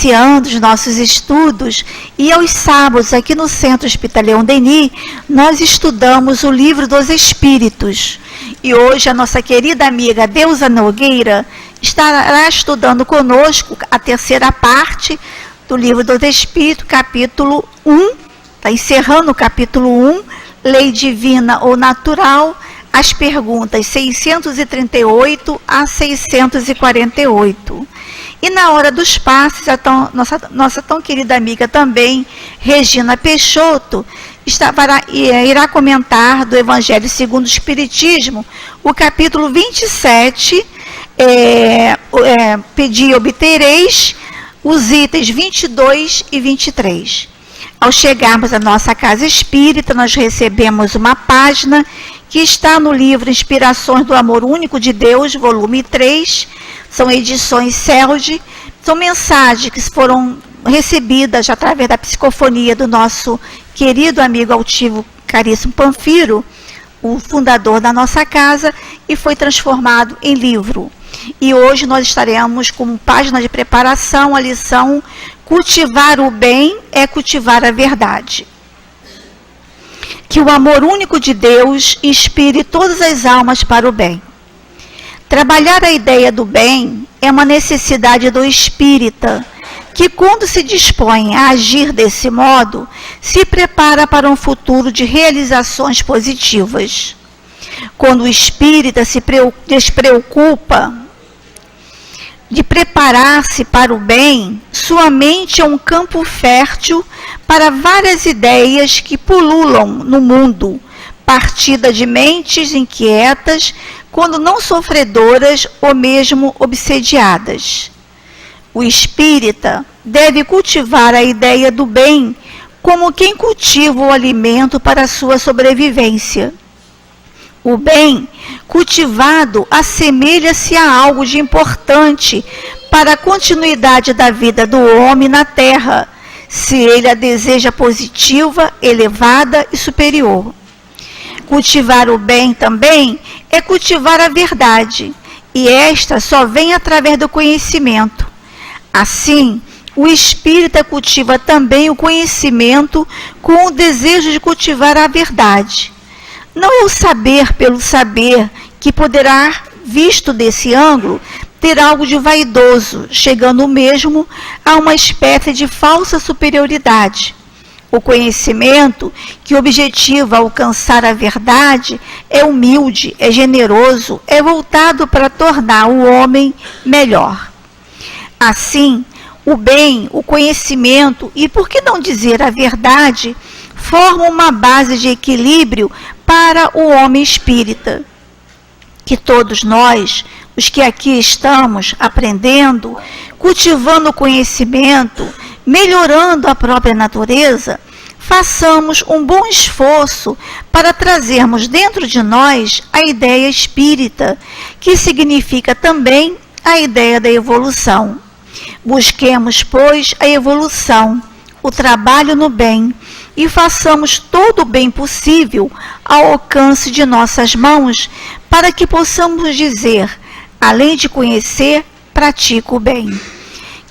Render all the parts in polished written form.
iniciando os nossos estudos, e aos sábados, aqui no Centro Espírita Leon Denis, nós estudamos o Livro dos Espíritos. E hoje a nossa querida amiga Deusa Nogueira estará estudando conosco a terceira parte do Livro dos Espíritos, capítulo 1, está encerrando o capítulo 1, Lei Divina ou Natural, as perguntas 638 a 648. E na hora dos passes, nossa tão querida amiga também, Regina Peixoto, irá comentar do Evangelho segundo o Espiritismo, o capítulo 27, Pedi e obtereis, os itens 22 e 23. Ao chegarmos à nossa casa espírita, nós recebemos uma página que está no livro Inspirações do Amor Único de Deus, volume 3, são edições CELD, são mensagens que foram recebidas através da psicofonia do nosso querido amigo altivo caríssimo Panfiro, o fundador da nossa casa, e foi transformado em livro. E hoje nós estaremos com página de preparação, a lição Cultivar o bem é cultivar a verdade. Que o amor único de Deus inspire todas as almas para o bem. Trabalhar a ideia do bem é uma necessidade do espírita, que quando se dispõe a agir desse modo, se prepara para um futuro de realizações positivas. Quando o espírita se despreocupa de preparar-se para o bem, sua mente é um campo fértil para várias ideias que pululam no mundo, partida de mentes inquietas, quando não sofredoras ou mesmo obsediadas. O espírita deve cultivar a ideia do bem como quem cultiva o alimento para a sua sobrevivência. O bem cultivado assemelha-se a algo de importante para a continuidade da vida do homem na Terra, se ele a deseja positiva, elevada e superior. Cultivar o bem também é cultivar a verdade, e esta só vem através do conhecimento. Assim, o espírita cultiva também o conhecimento com o desejo de cultivar a verdade. Não é o saber pelo saber que poderá, visto desse ângulo, ter algo de vaidoso, chegando mesmo a uma espécie de falsa superioridade. O conhecimento que objetiva alcançar a verdade é humilde, é generoso, é voltado para tornar o homem melhor. Assim, o bem, o conhecimento e, por que não dizer, a verdade, formam uma base de equilíbrio para o homem espírita. Que todos nós, os que aqui estamos aprendendo, cultivando o conhecimento, melhorando a própria natureza, façamos um bom esforço para trazermos dentro de nós a ideia espírita, que significa também a ideia da evolução. Busquemos, pois, a evolução, o trabalho no bem, e façamos todo o bem possível ao alcance de nossas mãos, para que possamos dizer, além de conhecer, pratico o bem.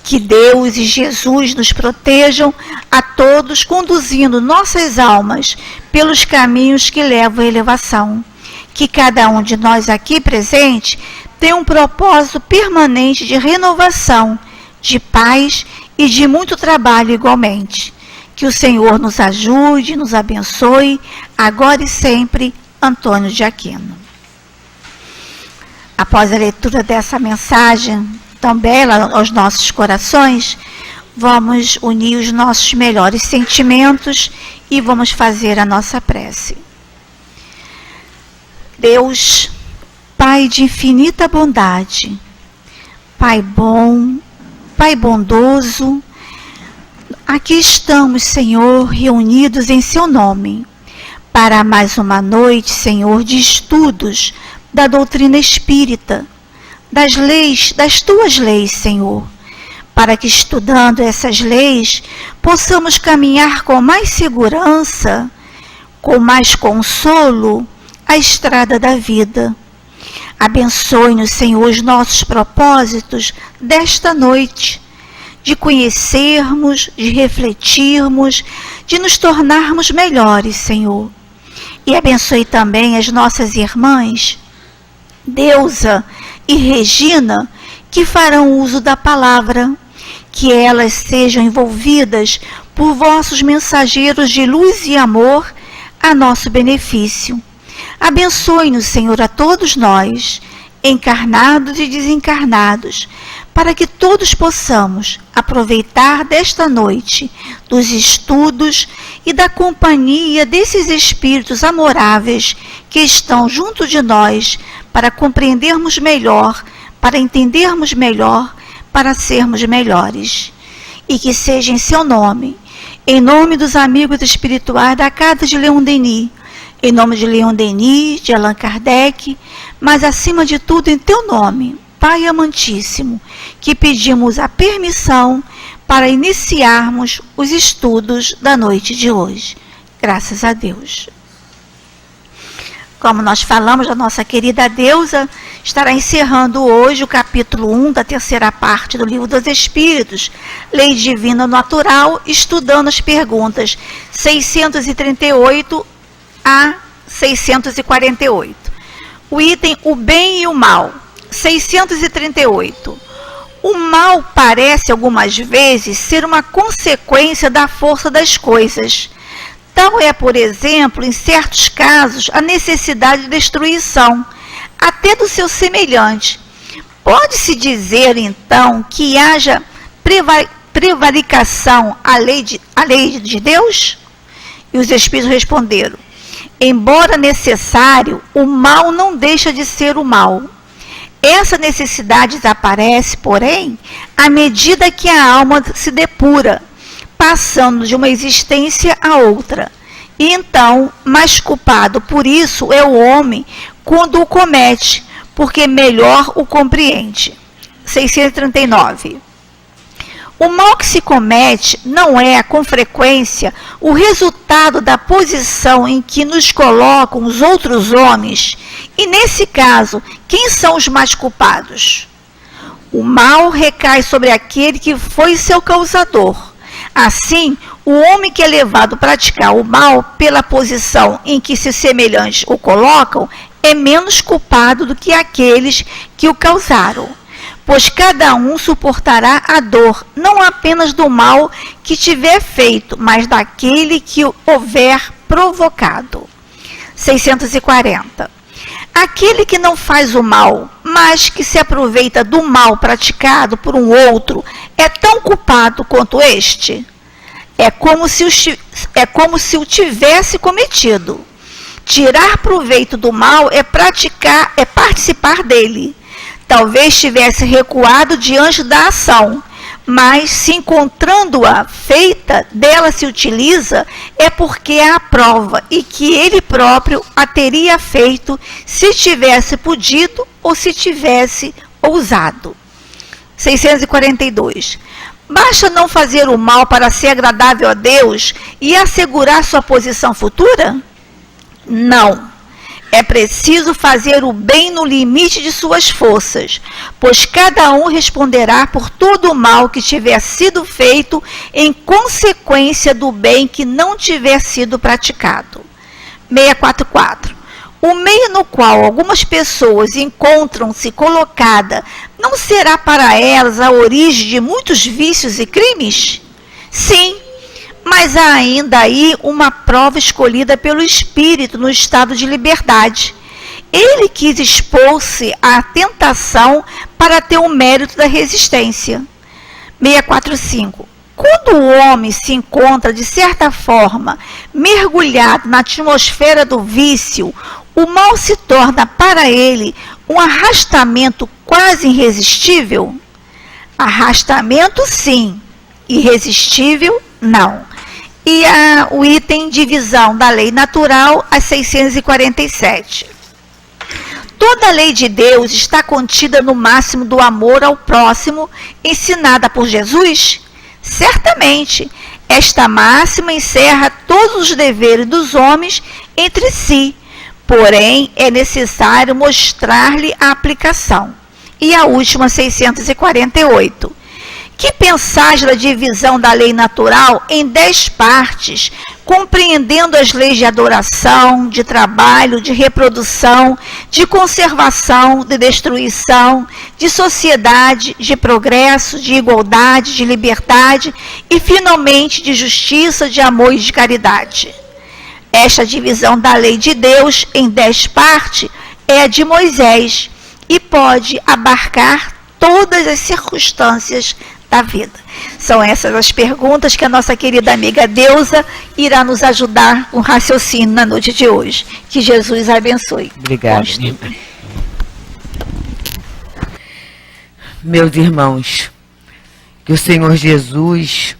Que Deus e Jesus nos protejam a todos, conduzindo nossas almas pelos caminhos que levam à elevação. Que cada um de nós aqui presente tenha um propósito permanente de renovação, de paz e de muito trabalho igualmente. Que o Senhor nos ajude, nos abençoe, agora e sempre, Antônio de Aquino. Após a leitura dessa mensagem tão bela aos nossos corações, vamos unir os nossos melhores sentimentos e vamos fazer a nossa prece. Deus, Pai de infinita bondade, Pai bom, Pai bondoso, aqui estamos, Senhor, reunidos em Seu nome, para mais uma noite, Senhor, de estudos da doutrina espírita, das leis, das Tuas leis, Senhor, para que, estudando essas leis, possamos caminhar com mais segurança, com mais consolo, a estrada da vida. Abençoe-nos, Senhor, os nossos propósitos desta noite, de conhecermos, de refletirmos, de nos tornarmos melhores, Senhor. E abençoe também as nossas irmãs, Deusa e Regina, que farão uso da palavra, que elas sejam envolvidas por vossos mensageiros de luz e amor a nosso benefício. Abençoe-nos, Senhor, a todos nós, encarnados e desencarnados, para que todos possamos aproveitar desta noite, dos estudos e da companhia desses espíritos amoráveis que estão junto de nós, para compreendermos melhor, para entendermos melhor, para sermos melhores. E que seja em seu nome, em nome dos amigos espirituais da Casa de Leon Denis, em nome de Leon Denis, de Allan Kardec, mas acima de tudo em teu nome, Pai amantíssimo, que pedimos a permissão para iniciarmos os estudos da noite de hoje. Graças a Deus. Como nós falamos, a nossa querida Deusa estará encerrando hoje o capítulo 1 da terceira parte do Livro dos Espíritos, Lei Divina Natural, estudando as perguntas 638 a 648. O item O Bem e o Mal, 638. O mal parece algumas vezes ser uma consequência da força das coisas. Tal é, por exemplo, em certos casos, a necessidade de destruição, até do seu semelhante. Pode-se dizer, então, que haja prevaricação à lei de Deus? E os Espíritos responderam: embora necessário, o mal não deixa de ser o mal. Essa necessidade desaparece, porém, à medida que a alma se depura, passando de uma existência a outra. E então, mais culpado por isso é o homem quando o comete, porque melhor o compreende. 639. O mal que se comete não é, com frequência, o resultado da posição em que nos colocam os outros homens, e nesse caso, quem são os mais culpados? O mal recai sobre aquele que foi seu causador. Assim, o homem que é levado a praticar o mal pela posição em que seus semelhantes o colocam é menos culpado do que aqueles que o causaram, pois cada um suportará a dor, não apenas do mal que tiver feito, mas daquele que o houver provocado. 640. Aquele que não faz o mal, mas que se aproveita do mal praticado por um outro, é tão culpado quanto este? É como se o tivesse cometido. Tirar proveito do mal é participar dele. Talvez tivesse recuado diante da ação, mas se encontrando-a feita, dela se utiliza, é porque a aprova e que ele próprio a teria feito se tivesse podido ou se tivesse ousado. 642. Basta não fazer o mal para ser agradável a Deus e assegurar sua posição futura? Não. É preciso fazer o bem no limite de suas forças, pois cada um responderá por todo o mal que tiver sido feito em consequência do bem que não tiver sido praticado. 644. O meio no qual algumas pessoas encontram-se colocadas não será para elas a origem de muitos vícios e crimes? Sim, mas há ainda aí uma prova escolhida pelo Espírito no estado de liberdade. Ele quis expor-se à tentação para ter o mérito da resistência. 645. Quando o homem se encontra, de certa forma, mergulhado na atmosfera do vício, o mal se torna para ele um arrastamento quase irresistível? Arrastamento, sim. Irresistível, não. E o item divisão da lei natural, a 647. Toda a lei de Deus está contida no máximo do amor ao próximo, ensinada por Jesus? Certamente, esta máxima encerra todos os deveres dos homens entre si, porém é necessário mostrar-lhe a aplicação. E a última, 648. Que pensais da divisão da lei natural em 10 partes, compreendendo as leis de adoração, de trabalho, de reprodução, de conservação, de destruição, de sociedade, de progresso, de igualdade, de liberdade e, finalmente, de justiça, de amor e de caridade? Esta divisão da lei de Deus em 10 partes é a de Moisés e pode abarcar todas as circunstâncias da vida. São essas as perguntas que a nossa querida amiga Deusa irá nos ajudar com raciocínio na noite de hoje. Que Jesus a abençoe. Obrigada. Meus irmãos, que o Senhor Jesus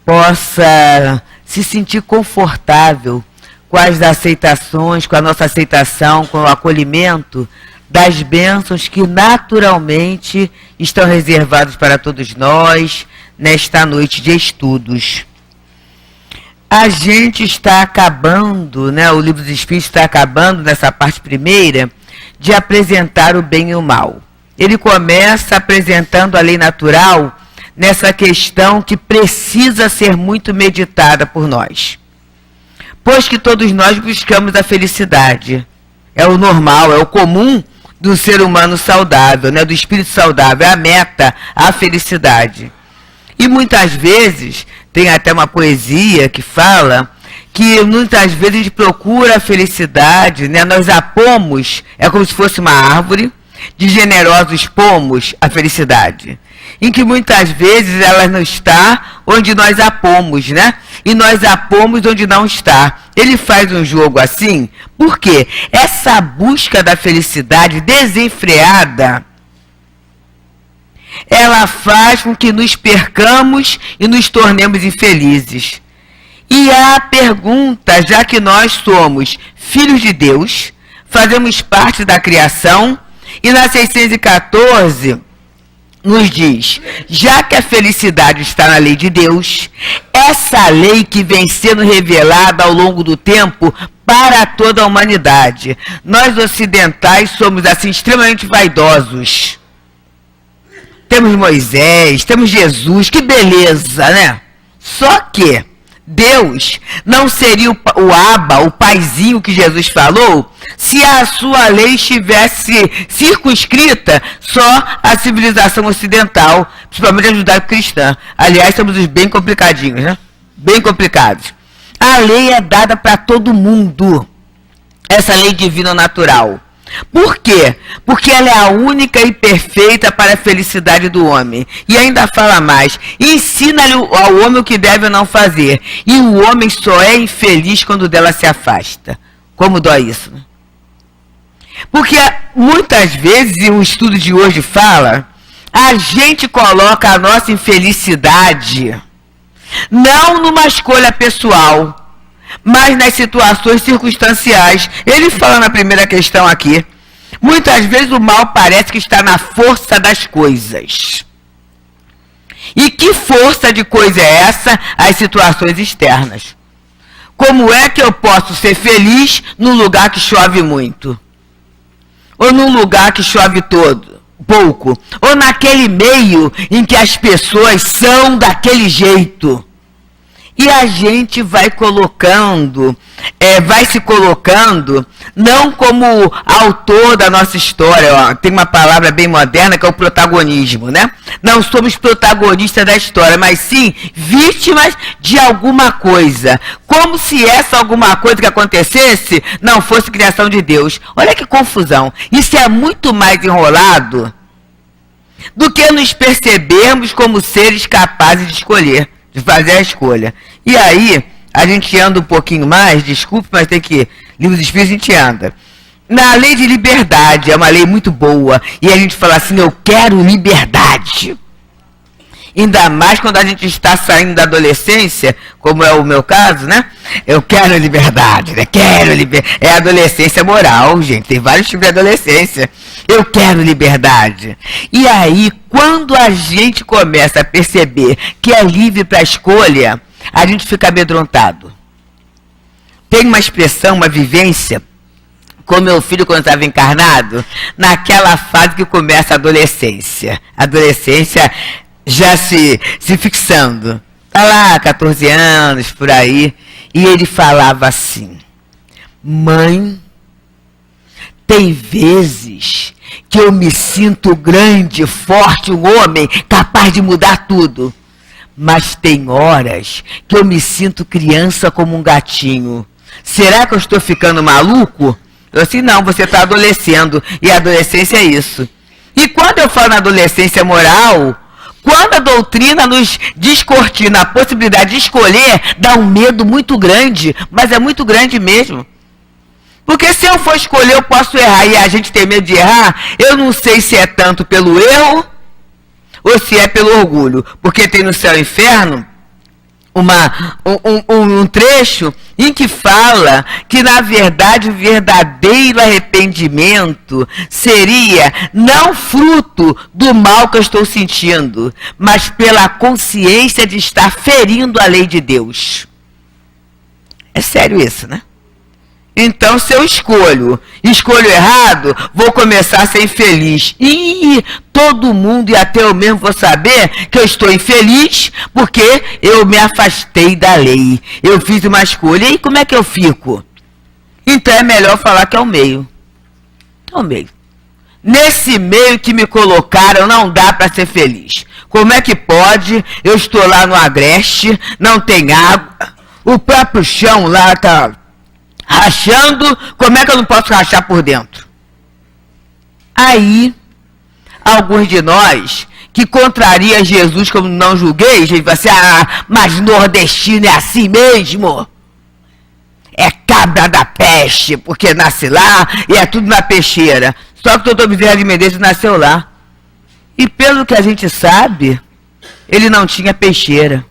possa se sentir confortável com as aceitações, com a nossa aceitação, com o acolhimento das bênçãos que naturalmente estão reservadas para todos nós nesta noite de estudos. A gente está acabando, né, o Livro dos Espíritos está acabando nessa parte primeira de apresentar o bem e o mal. Ele começa apresentando a lei natural nessa questão que precisa ser muito meditada por nós. Pois que todos nós buscamos a felicidade. É o normal, é o comum do ser humano saudável, né, do espírito saudável, é a meta, a felicidade. E muitas vezes, tem até uma poesia que fala que muitas vezes a gente procura a felicidade, né, nós a pomos, é como se fosse uma árvore, de generosos pomos a felicidade, em que muitas vezes ela não está onde nós a pomos, né? E nós a pomos onde não está. Ele faz um jogo assim, porque essa busca da felicidade desenfreada, ela faz com que nos percamos e nos tornemos infelizes. E a pergunta, já que nós somos filhos de Deus, fazemos parte da criação, e na 614 nos diz, já que a felicidade está na lei de Deus, essa lei que vem sendo revelada ao longo do tempo para toda a humanidade. Nós ocidentais somos assim extremamente vaidosos. Temos Moisés, temos Jesus, que beleza, né? Só que Deus não seria o Abba, o paizinho que Jesus falou, se a sua lei estivesse circunscrita só à civilização ocidental, principalmente a judaico-cristã. Aliás, somos os bem complicadinhos, né? Bem complicados. A lei é dada para todo mundo, essa lei divina natural. Por quê? Porque ela é a única e perfeita para a felicidade do homem. E ainda fala mais, ensina-lhe ao homem o que deve ou não fazer. E o homem só é infeliz quando dela se afasta. Como dói isso, né? Porque muitas vezes, e o estudo de hoje fala, a gente coloca a nossa infelicidade não numa escolha pessoal, mas nas situações circunstanciais. Ele fala na primeira questão aqui, muitas vezes o mal parece que está na força das coisas. E que força de coisa é essa? As situações externas. Como é que eu posso ser feliz num lugar que chove muito? Ou num lugar que chove pouco? Ou naquele meio em que as pessoas são daquele jeito? E a gente vai colocando, vai se colocando, não como autor da nossa história, ó, tem uma palavra bem moderna que é o protagonismo, né? Não somos protagonistas da história, mas sim vítimas de alguma coisa. Como se essa alguma coisa que acontecesse não fosse criação de Deus. Olha que confusão. Isso é muito mais enrolado do que nos percebermos como seres capazes de escolher, de fazer a escolha. E aí, a gente anda um pouquinho mais, desculpe, mas tem que... Livro dos Espíritos a gente anda. Na lei de liberdade, é uma lei muito boa, e a gente fala assim, eu quero liberdade. Ainda mais quando a gente está saindo da adolescência, como é o meu caso, né? Eu quero liberdade, né? Quero liberdade. É adolescência moral, gente. Tem vários tipos de adolescência. Eu quero liberdade. E aí, quando a gente começa a perceber que é livre para a escolha, a gente fica amedrontado. Tem uma expressão, uma vivência, com meu filho quando estava encarnado, naquela fase que começa a adolescência. A adolescência já se fixando. Tá lá, 14 anos, por aí. E ele falava assim: mãe, tem vezes que eu me sinto grande, forte, um homem capaz de mudar tudo. Mas tem horas que eu me sinto criança como um gatinho. Será que eu estou ficando maluco? Eu assim, não, você está adolescendo. E a adolescência é isso. E quando eu falo na adolescência moral, quando a doutrina nos descortina a possibilidade de escolher, dá um medo muito grande. Mas é muito grande mesmo. Porque se eu for escolher, eu posso errar. E a gente tem medo de errar. Eu não sei se é tanto pelo erro ou se é pelo orgulho. Porque tem no Céu e Inferno um trecho em que fala que, na verdade, o verdadeiro arrependimento seria não fruto do mal que eu estou sentindo, mas pela consciência de estar ferindo a lei de Deus. É sério isso, né? Então, se eu escolho errado, vou começar a ser infeliz. E todo mundo e até eu mesmo vou saber que eu estou infeliz porque eu me afastei da lei. Eu fiz uma escolha. E como é que eu fico? Então é melhor falar que é o meio. É o meio. Nesse meio que me colocaram, não dá para ser feliz. Como é que pode? Eu estou lá no agreste, não tem água, o próprio chão lá está rachando, como é que eu não posso rachar por dentro? Aí, alguns de nós, que contraria Jesus como não julguei, a gente vai assim, mas nordestino é assim mesmo? É cabra da peste, porque nasce lá e é tudo na peixeira. Só que o doutor Bezerra de Menezes nasceu lá. E pelo que a gente sabe, ele não tinha peixeira.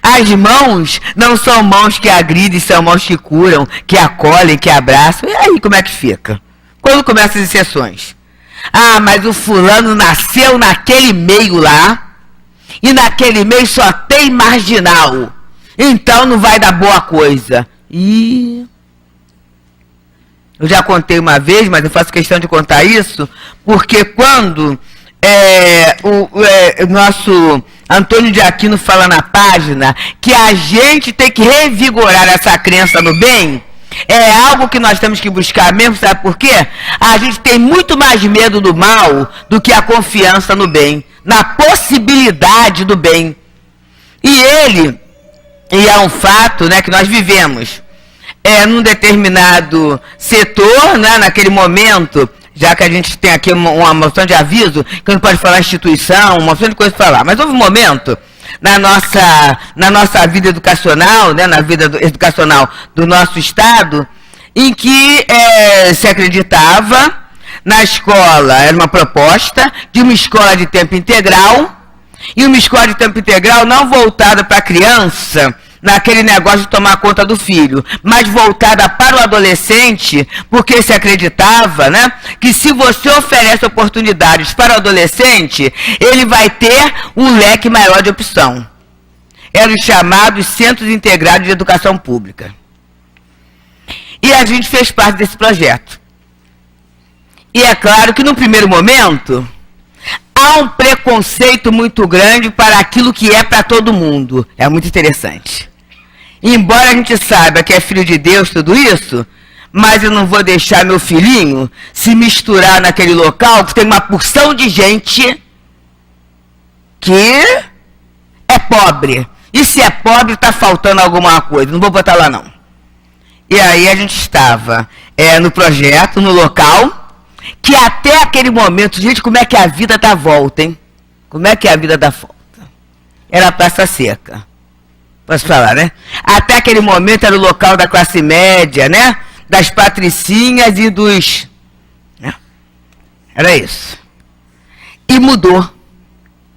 As mãos não são mãos que agridem, são mãos que curam, que acolhem, que abraçam. E aí como é que fica? Quando começam as exceções? Mas o fulano nasceu naquele meio lá, e naquele meio só tem marginal. Então não vai dar boa coisa. E eu já contei uma vez, mas eu faço questão de contar isso, porque quando o nosso Antônio de Aquino fala na página que a gente tem que revigorar essa crença no bem, é algo que nós temos que buscar mesmo, sabe por quê? A gente tem muito mais medo do mal do que a confiança no bem, na possibilidade do bem. E é um fato, né, que nós vivemos num determinado setor, né, naquele momento, já que a gente tem aqui uma moção de aviso, que não pode falar instituição, uma moção de coisa para falar. Mas houve um momento na nossa vida educacional, né, na vida educacional do nosso Estado, em que se acreditava na escola, era uma proposta de uma escola de tempo integral, e uma escola de tempo integral não voltada para a criança, naquele negócio de tomar conta do filho, mas voltada para o adolescente, porque se acreditava, né, que se você oferece oportunidades para o adolescente, ele vai ter um leque maior de opção. Eram os chamados Centros Integrados de Educação Pública. E a gente fez parte desse projeto. E é claro que no primeiro momento há um preconceito muito grande para aquilo que é para todo mundo. É muito interessante. Embora a gente saiba que é filho de Deus tudo isso, mas eu não vou deixar meu filhinho se misturar naquele local que tem uma porção de gente que é pobre. E se é pobre, está faltando alguma coisa. Não vou botar lá, não. E aí a gente estava no projeto, no local, que até aquele momento, gente, como é que a vida dá volta, hein? Como é que a vida dá volta? Era a Praça Seca. Posso falar, né? Até aquele momento era o local da classe média, né? Das patricinhas e dos... né? Era isso. E mudou.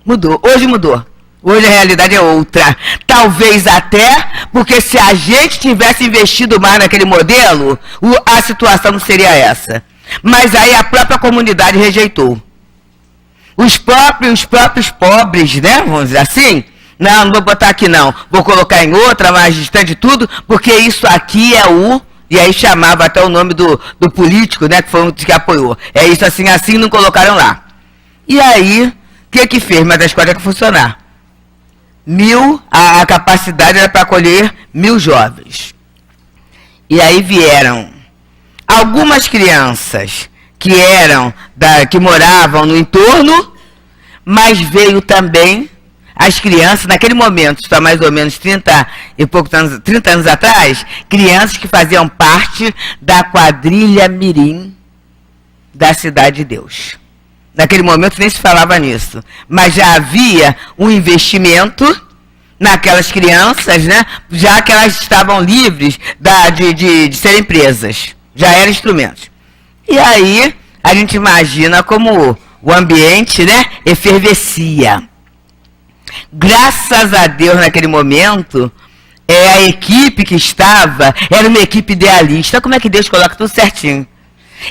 Mudou. Hoje mudou. Hoje a realidade é outra. Talvez até porque se a gente tivesse investido mais naquele modelo, a situação não seria essa. Mas aí a própria comunidade rejeitou. Os próprios pobres, né? Vamos dizer assim... Não vou botar aqui não, vou colocar em outra, mais distante de tudo, porque isso aqui é e aí chamava até o nome do político, né, que foi um que apoiou. É isso assim, não colocaram lá. E aí, que fez? Mas a escola tinha que funcionar. A capacidade era para acolher 1000 jovens. E aí vieram algumas crianças que moravam no entorno, mas veio também as crianças, naquele momento, está mais ou menos 30 anos atrás, crianças que faziam parte da quadrilha Mirim da Cidade de Deus. Naquele momento nem se falava nisso, mas já havia um investimento naquelas crianças, né? Já que elas estavam livres de serem presas, já eram instrumentos. E aí a gente imagina como o ambiente, né, efervescia. Graças a Deus, naquele momento, a equipe que estava era uma equipe idealista. Como é que Deus coloca tudo certinho?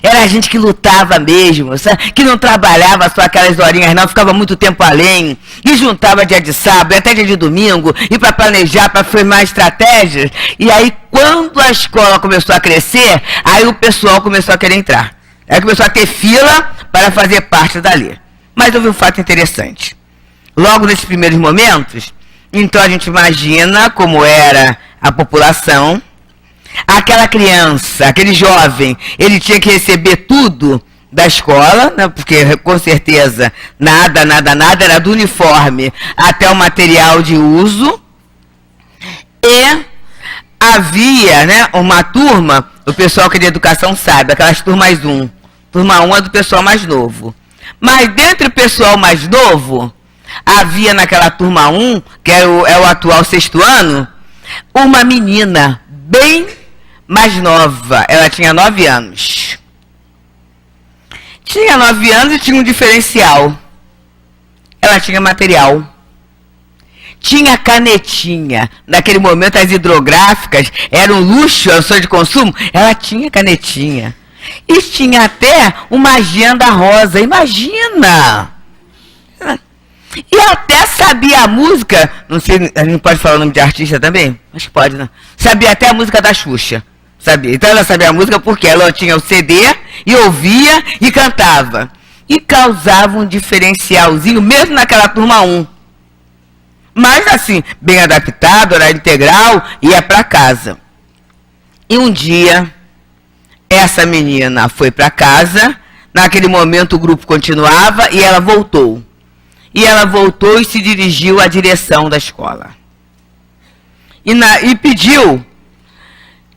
Era gente que lutava mesmo, sabe? Que não trabalhava só aquelas horinhas não, ficava muito tempo além, e juntava dia de sábado, até dia de domingo, e para planejar, para formar estratégias. E aí, quando a escola começou a crescer, aí o pessoal começou a querer entrar. Aí começou a ter fila para fazer parte dali. Mas houve um fato interessante. Logo nesses primeiros momentos, então a gente imagina como era a população. Aquela criança, aquele jovem, ele tinha que receber tudo da escola, né, porque com certeza nada era do uniforme até o material de uso. E havia, né, uma turma, o pessoal que é de educação sabe, aquelas turmas 1. Turma 1 é do pessoal mais novo. Mas dentre o pessoal mais novo, havia naquela turma 1, que é o atual 6º ano, uma menina bem mais nova. Ela tinha 9 anos. Tinha 9 anos e tinha um diferencial. Ela tinha material. Tinha canetinha. Naquele momento as hidrográficas eram luxo, eram sonho de consumo. Ela tinha canetinha. E tinha até uma agenda rosa. Imagina! E até sabia a música, não sei, a gente pode falar o nome de artista também? Acho que pode, né? Sabia até a música da Xuxa. Sabia. Então ela sabia a música porque ela tinha o CD e ouvia e cantava. E causava um diferencialzinho, mesmo naquela turma 1. Mas assim, bem adaptado, horário integral, ia para casa. E um dia, essa menina foi para casa, naquele momento o grupo continuava e ela voltou. E ela voltou e se dirigiu à direção da escola. E pediu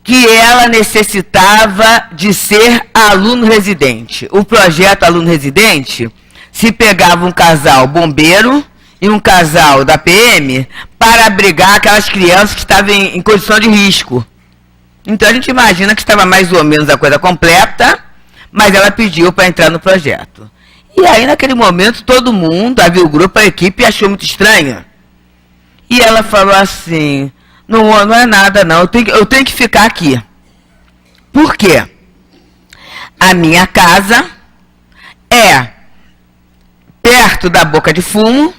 que ela necessitava de ser aluno residente. O projeto aluno residente se pegava um casal bombeiro e um casal da PM para abrigar aquelas crianças que estavam em condição de risco. Então a gente imagina que estava mais ou menos a coisa completa, mas ela pediu para entrar no projeto. E aí, naquele momento, todo mundo, havia o grupo, a equipe, achou muito estranho. E ela falou assim, não é nada não, eu tenho que ficar aqui. Por quê? A minha casa é perto da boca de fumo,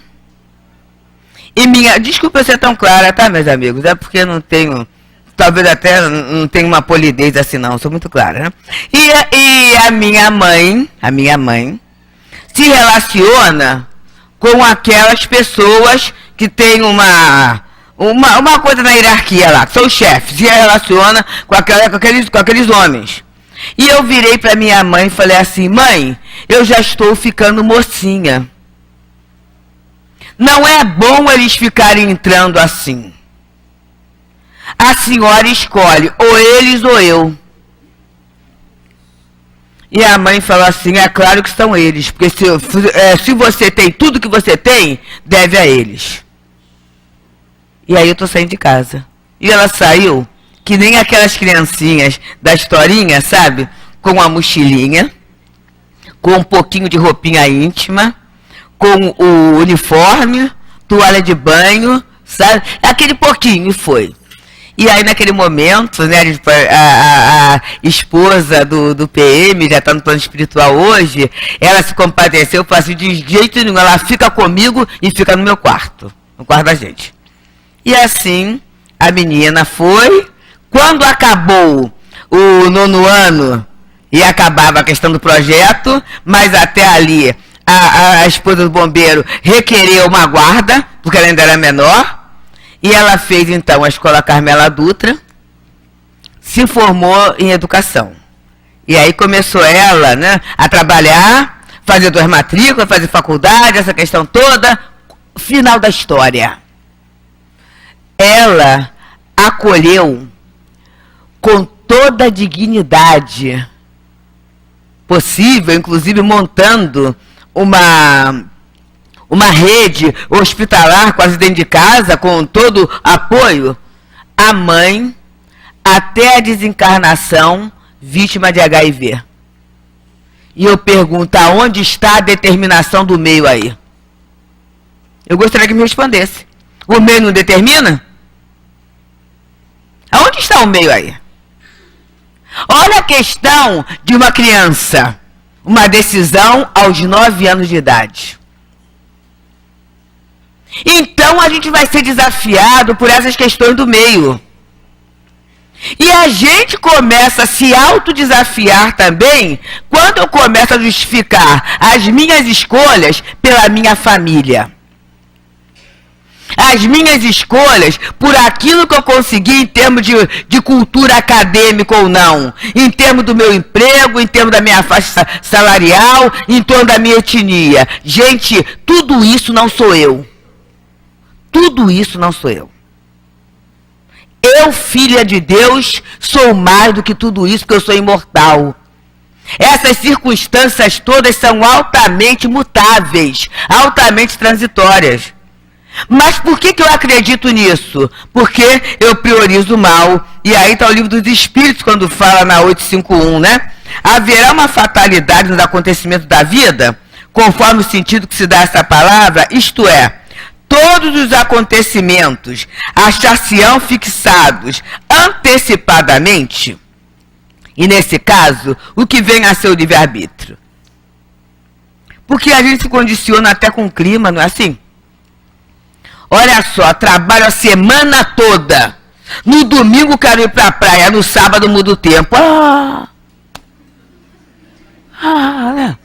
e desculpa eu ser tão clara, tá, meus amigos? É porque eu não tenho, talvez até não tenho uma polidez assim não, sou muito clara, né? E a minha mãe, se relaciona com aquelas pessoas que têm uma coisa na hierarquia lá, que são os chefes, se relaciona com aqueles homens. E eu virei para minha mãe e falei assim, mãe, eu já estou ficando mocinha. Não é bom eles ficarem entrando assim. A senhora escolhe, ou eles ou eu. E a mãe falou assim, é claro que são eles, porque se você tem tudo que você tem, deve a eles. E aí eu tô saindo de casa. E ela saiu, que nem aquelas criancinhas da historinha, sabe? Com uma mochilinha, com um pouquinho de roupinha íntima, com o uniforme, toalha de banho, sabe? Aquele pouquinho, e foi. E aí, naquele momento, né, a esposa do PM, já está no plano espiritual hoje, ela se compadeceu, falou assim, de jeito nenhum, ela fica comigo e fica no meu quarto, no quarto da gente. E assim, a menina foi. Quando acabou o 9º ano, e acabava a questão do projeto, mas até ali, a esposa do bombeiro requereu uma guarda, porque ela ainda era menor, e ela fez então a Escola Carmela Dutra, se formou em educação. E aí começou ela, né, a trabalhar, fazer 2 matrículas, fazer faculdade, essa questão toda. Final da história. Ela acolheu com toda a dignidade possível, inclusive montando uma rede hospitalar quase dentro de casa, com todo apoio, a mãe, até a desencarnação, vítima de HIV. E eu pergunto, aonde está a determinação do meio aí? Eu gostaria que me respondesse. O meio não determina? Aonde está o meio aí? Olha a questão de uma criança, uma decisão aos 9 anos de idade. Então a gente vai ser desafiado por essas questões do meio. E a gente começa a se autodesafiar também quando eu começo a justificar as minhas escolhas pela minha família. As minhas escolhas por aquilo que eu consegui em termos de cultura acadêmica ou não, em termos do meu emprego, em termos da minha faixa salarial, em torno da minha etnia. Gente, tudo isso não sou eu. Tudo isso não sou eu. Eu, filha de Deus, sou mais do que tudo isso, porque eu sou imortal. Essas circunstâncias todas são altamente mutáveis, altamente transitórias. Mas por que eu acredito nisso? Porque eu priorizo o mal. E aí está o livro dos Espíritos, quando fala na 851, né? Haverá uma fatalidade nos acontecimentos da vida, conforme o sentido que se dá a essa palavra, isto é, todos os acontecimentos achar-se-ão fixados antecipadamente, e nesse caso, o que vem a ser o livre-arbítrio. Porque a gente se condiciona até com o clima, não é assim? Olha só, trabalho a semana toda. No domingo quero ir para a praia, no sábado muda o tempo. Né?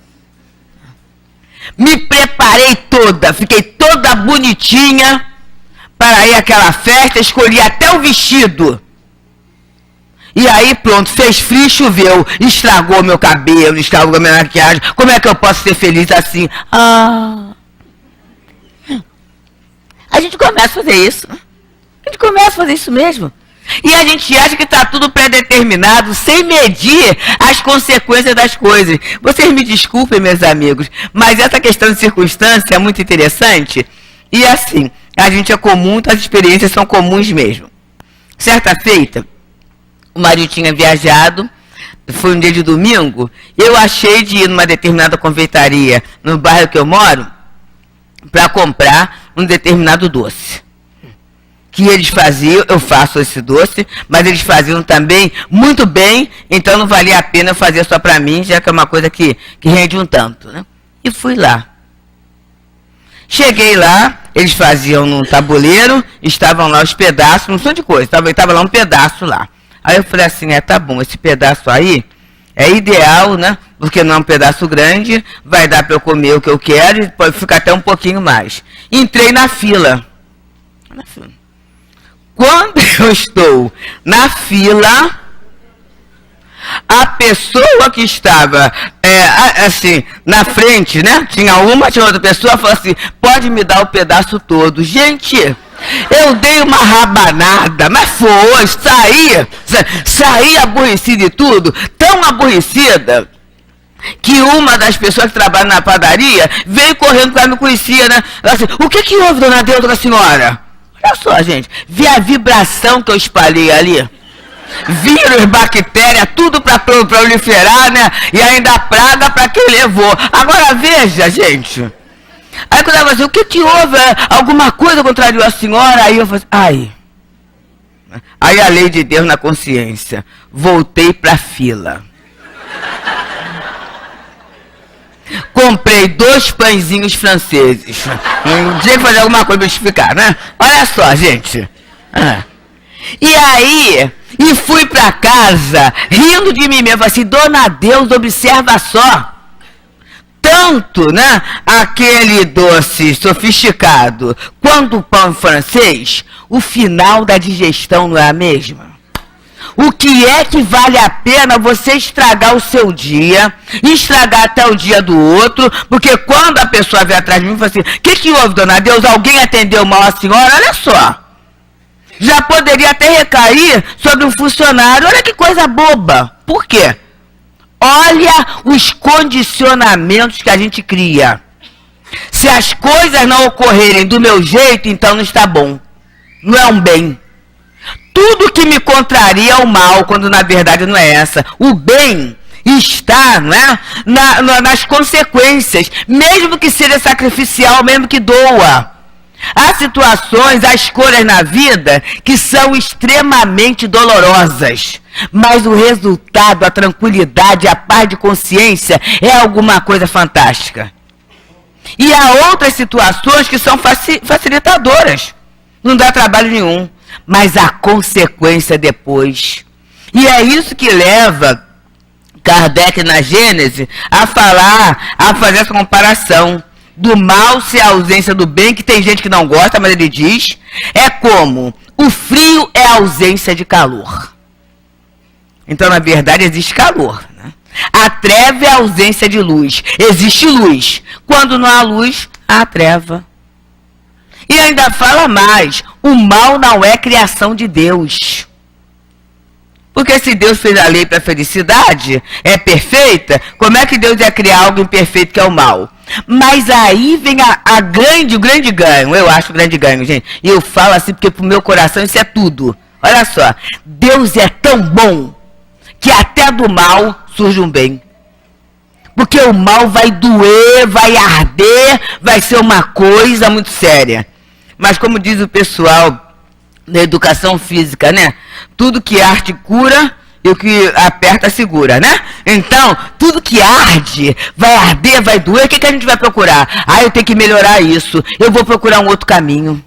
Me preparei toda, fiquei toda bonitinha para ir àquela festa, escolhi até o vestido. E aí pronto, fez frio, choveu, estragou meu cabelo, estragou minha maquiagem. Como é que eu posso ser feliz assim? A gente começa a fazer isso. A gente começa a fazer isso mesmo. E a gente acha que está tudo pré-determinado, sem medir as consequências das coisas. Vocês me desculpem, meus amigos, mas essa questão de circunstância é muito interessante. E assim, a gente é comum, as experiências são comuns mesmo. Certa feita, o marido tinha viajado, foi um dia de domingo, eu achei de ir numa determinada confeitaria no bairro que eu moro, para comprar um determinado doce. Que eles faziam, eu faço esse doce, mas eles faziam também muito bem, então não valia a pena fazer só para mim, já que é uma coisa que rende um tanto, né? E fui lá. Cheguei lá, eles faziam num tabuleiro, estavam lá os pedaços, não são de coisa, estava lá um pedaço lá. Aí eu falei assim, tá bom, esse pedaço aí é ideal, né? Porque não é um pedaço grande, vai dar para eu comer o que eu quero e pode ficar até um pouquinho mais. Entrei na fila. Quando eu estou na fila, a pessoa que estava assim, na frente, né? Tinha outra pessoa, falou assim, pode me dar o pedaço todo. Gente, eu dei uma rabanada, mas foi, saí aborrecida e tudo, tão aborrecida, que uma das pessoas que trabalha na padaria veio correndo para me conhecer, né? Ela assim, o que houve, dona Deus, da senhora? Olha só, gente, vi a vibração que eu espalhei ali. Vírus, bactérias, tudo para proliferar, né? E ainda a praga para quem levou. Agora veja, gente. Aí quando ela falou assim, o que houve? Alguma coisa contrariou a senhora? Aí eu falei, Aí a lei de Deus na consciência. Voltei para a fila. Comprei 2 pãezinhos franceses. Tinha que fazer alguma coisa para justificar, né? Olha só, gente. E aí, fui para casa, rindo de mim mesmo. Falei assim, dona Deus, observa só. tanto, né, aquele doce sofisticado quanto o pão francês, o final da digestão não é a mesma. O que é que vale a pena você estragar o seu dia, estragar até o dia do outro, porque quando a pessoa vem atrás de mim e fala assim, o que houve, dona Deus? Alguém atendeu mal a senhora? Olha só. Já poderia até recair sobre um funcionário. Olha que coisa boba. Por quê? Olha os condicionamentos que a gente cria. Se as coisas não ocorrerem do meu jeito, então não está bom. Não é um bem. Tudo que me contraria é o mal, quando na verdade não é essa. O bem está, não é, nas consequências, mesmo que seja sacrificial, mesmo que doa. Há situações, há escolhas na vida que são extremamente dolorosas, mas o resultado, a tranquilidade, a paz de consciência é alguma coisa fantástica. E há outras situações que são facilitadoras, não dá trabalho nenhum, mas a consequência depois. E é isso que leva Kardec na Gênese a fazer essa comparação do mal ser a ausência do bem, que tem gente que não gosta, mas ele diz, é como o frio é a ausência de calor. Então, na verdade, existe calor, né? A treva é a ausência de luz. Existe luz. Quando não há luz, há treva. E ainda fala mais, o mal não é criação de Deus. Porque se Deus fez a lei para a felicidade, é perfeita, como é que Deus ia criar algo imperfeito que é o mal? Mas aí vem o grande ganho, eu acho o grande ganho, gente. E eu falo assim porque pro meu coração isso é tudo. Olha só, Deus é tão bom que até do mal surge um bem. Porque o mal vai doer, vai arder, vai ser uma coisa muito séria. Mas como diz o pessoal da educação física, né? Tudo que arde cura e o que aperta segura, né? Então, tudo que arde, vai arder, vai doer, o que a gente vai procurar? Ah, eu tenho que melhorar isso, eu vou procurar um outro caminho.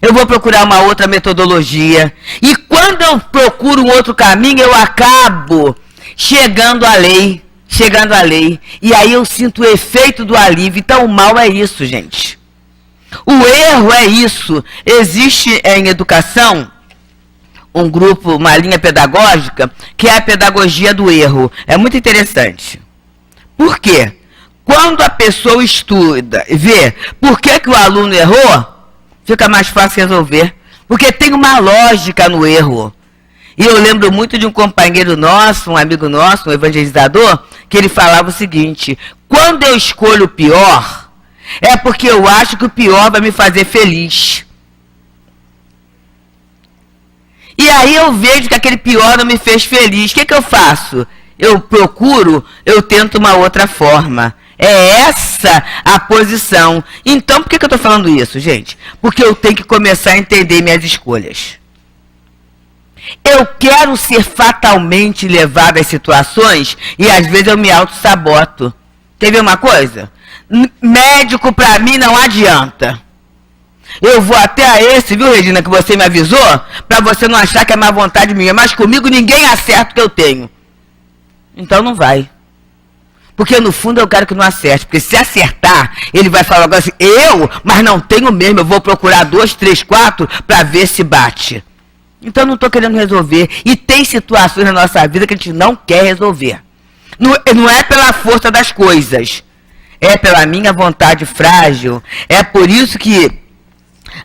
Eu vou procurar uma outra metodologia. E quando eu procuro um outro caminho, eu acabo chegando à lei. E aí eu sinto o efeito do alívio. Então, o mal é isso, gente. O erro é isso. Existe em educação um grupo, uma linha pedagógica, que é a pedagogia do erro. É muito interessante. Por quê? Quando a pessoa estuda e vê por que o aluno errou, fica mais fácil resolver. Porque tem uma lógica no erro. E eu lembro muito de um companheiro nosso, um amigo nosso, um evangelizador, que ele falava o seguinte, quando eu escolho o pior, é porque eu acho que o pior vai me fazer feliz. E aí eu vejo que aquele pior não me fez feliz. O que eu faço? Eu tento uma outra forma. É essa a posição. Então, por que eu estou falando isso, gente? Porque eu tenho que começar a entender minhas escolhas. Eu quero ser fatalmente levado às situações e às vezes eu me auto-saboto. Quer ver uma coisa? Médico para mim não adianta. Eu vou até a esse, viu, Regina, que você me avisou, para você não achar que é má vontade minha, mas comigo ninguém acerta o que eu tenho. Então não vai. Porque no fundo eu quero que não acerte, porque se acertar, ele vai falar agora assim, mas não tenho mesmo, eu vou procurar 2, 3, 4 para ver se bate. Então não estou querendo resolver. E tem situações na nossa vida que a gente não quer resolver. Não é pela força das coisas, é pela minha vontade frágil. É por isso que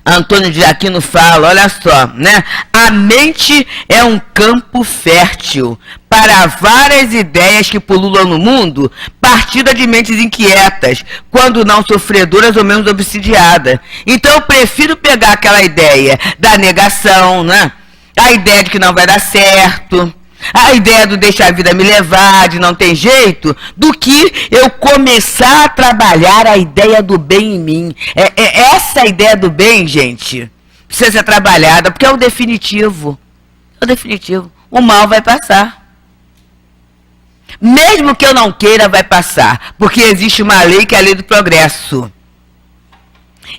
Antônio de Aquino fala, olha só, né? A mente é um campo fértil para várias ideias que pululam no mundo, partida de mentes inquietas, quando não sofredoras ou menos obsidiadas. Então eu prefiro pegar aquela ideia da negação, né? A ideia de que não vai dar certo, a ideia do deixar a vida me levar, de não tem jeito, do que eu começar a trabalhar a ideia do bem em mim. Essa ideia do bem, gente, precisa ser trabalhada, porque é o definitivo. É o definitivo. O mal vai passar. Mesmo que eu não queira, vai passar. Porque existe uma lei que é a lei do progresso.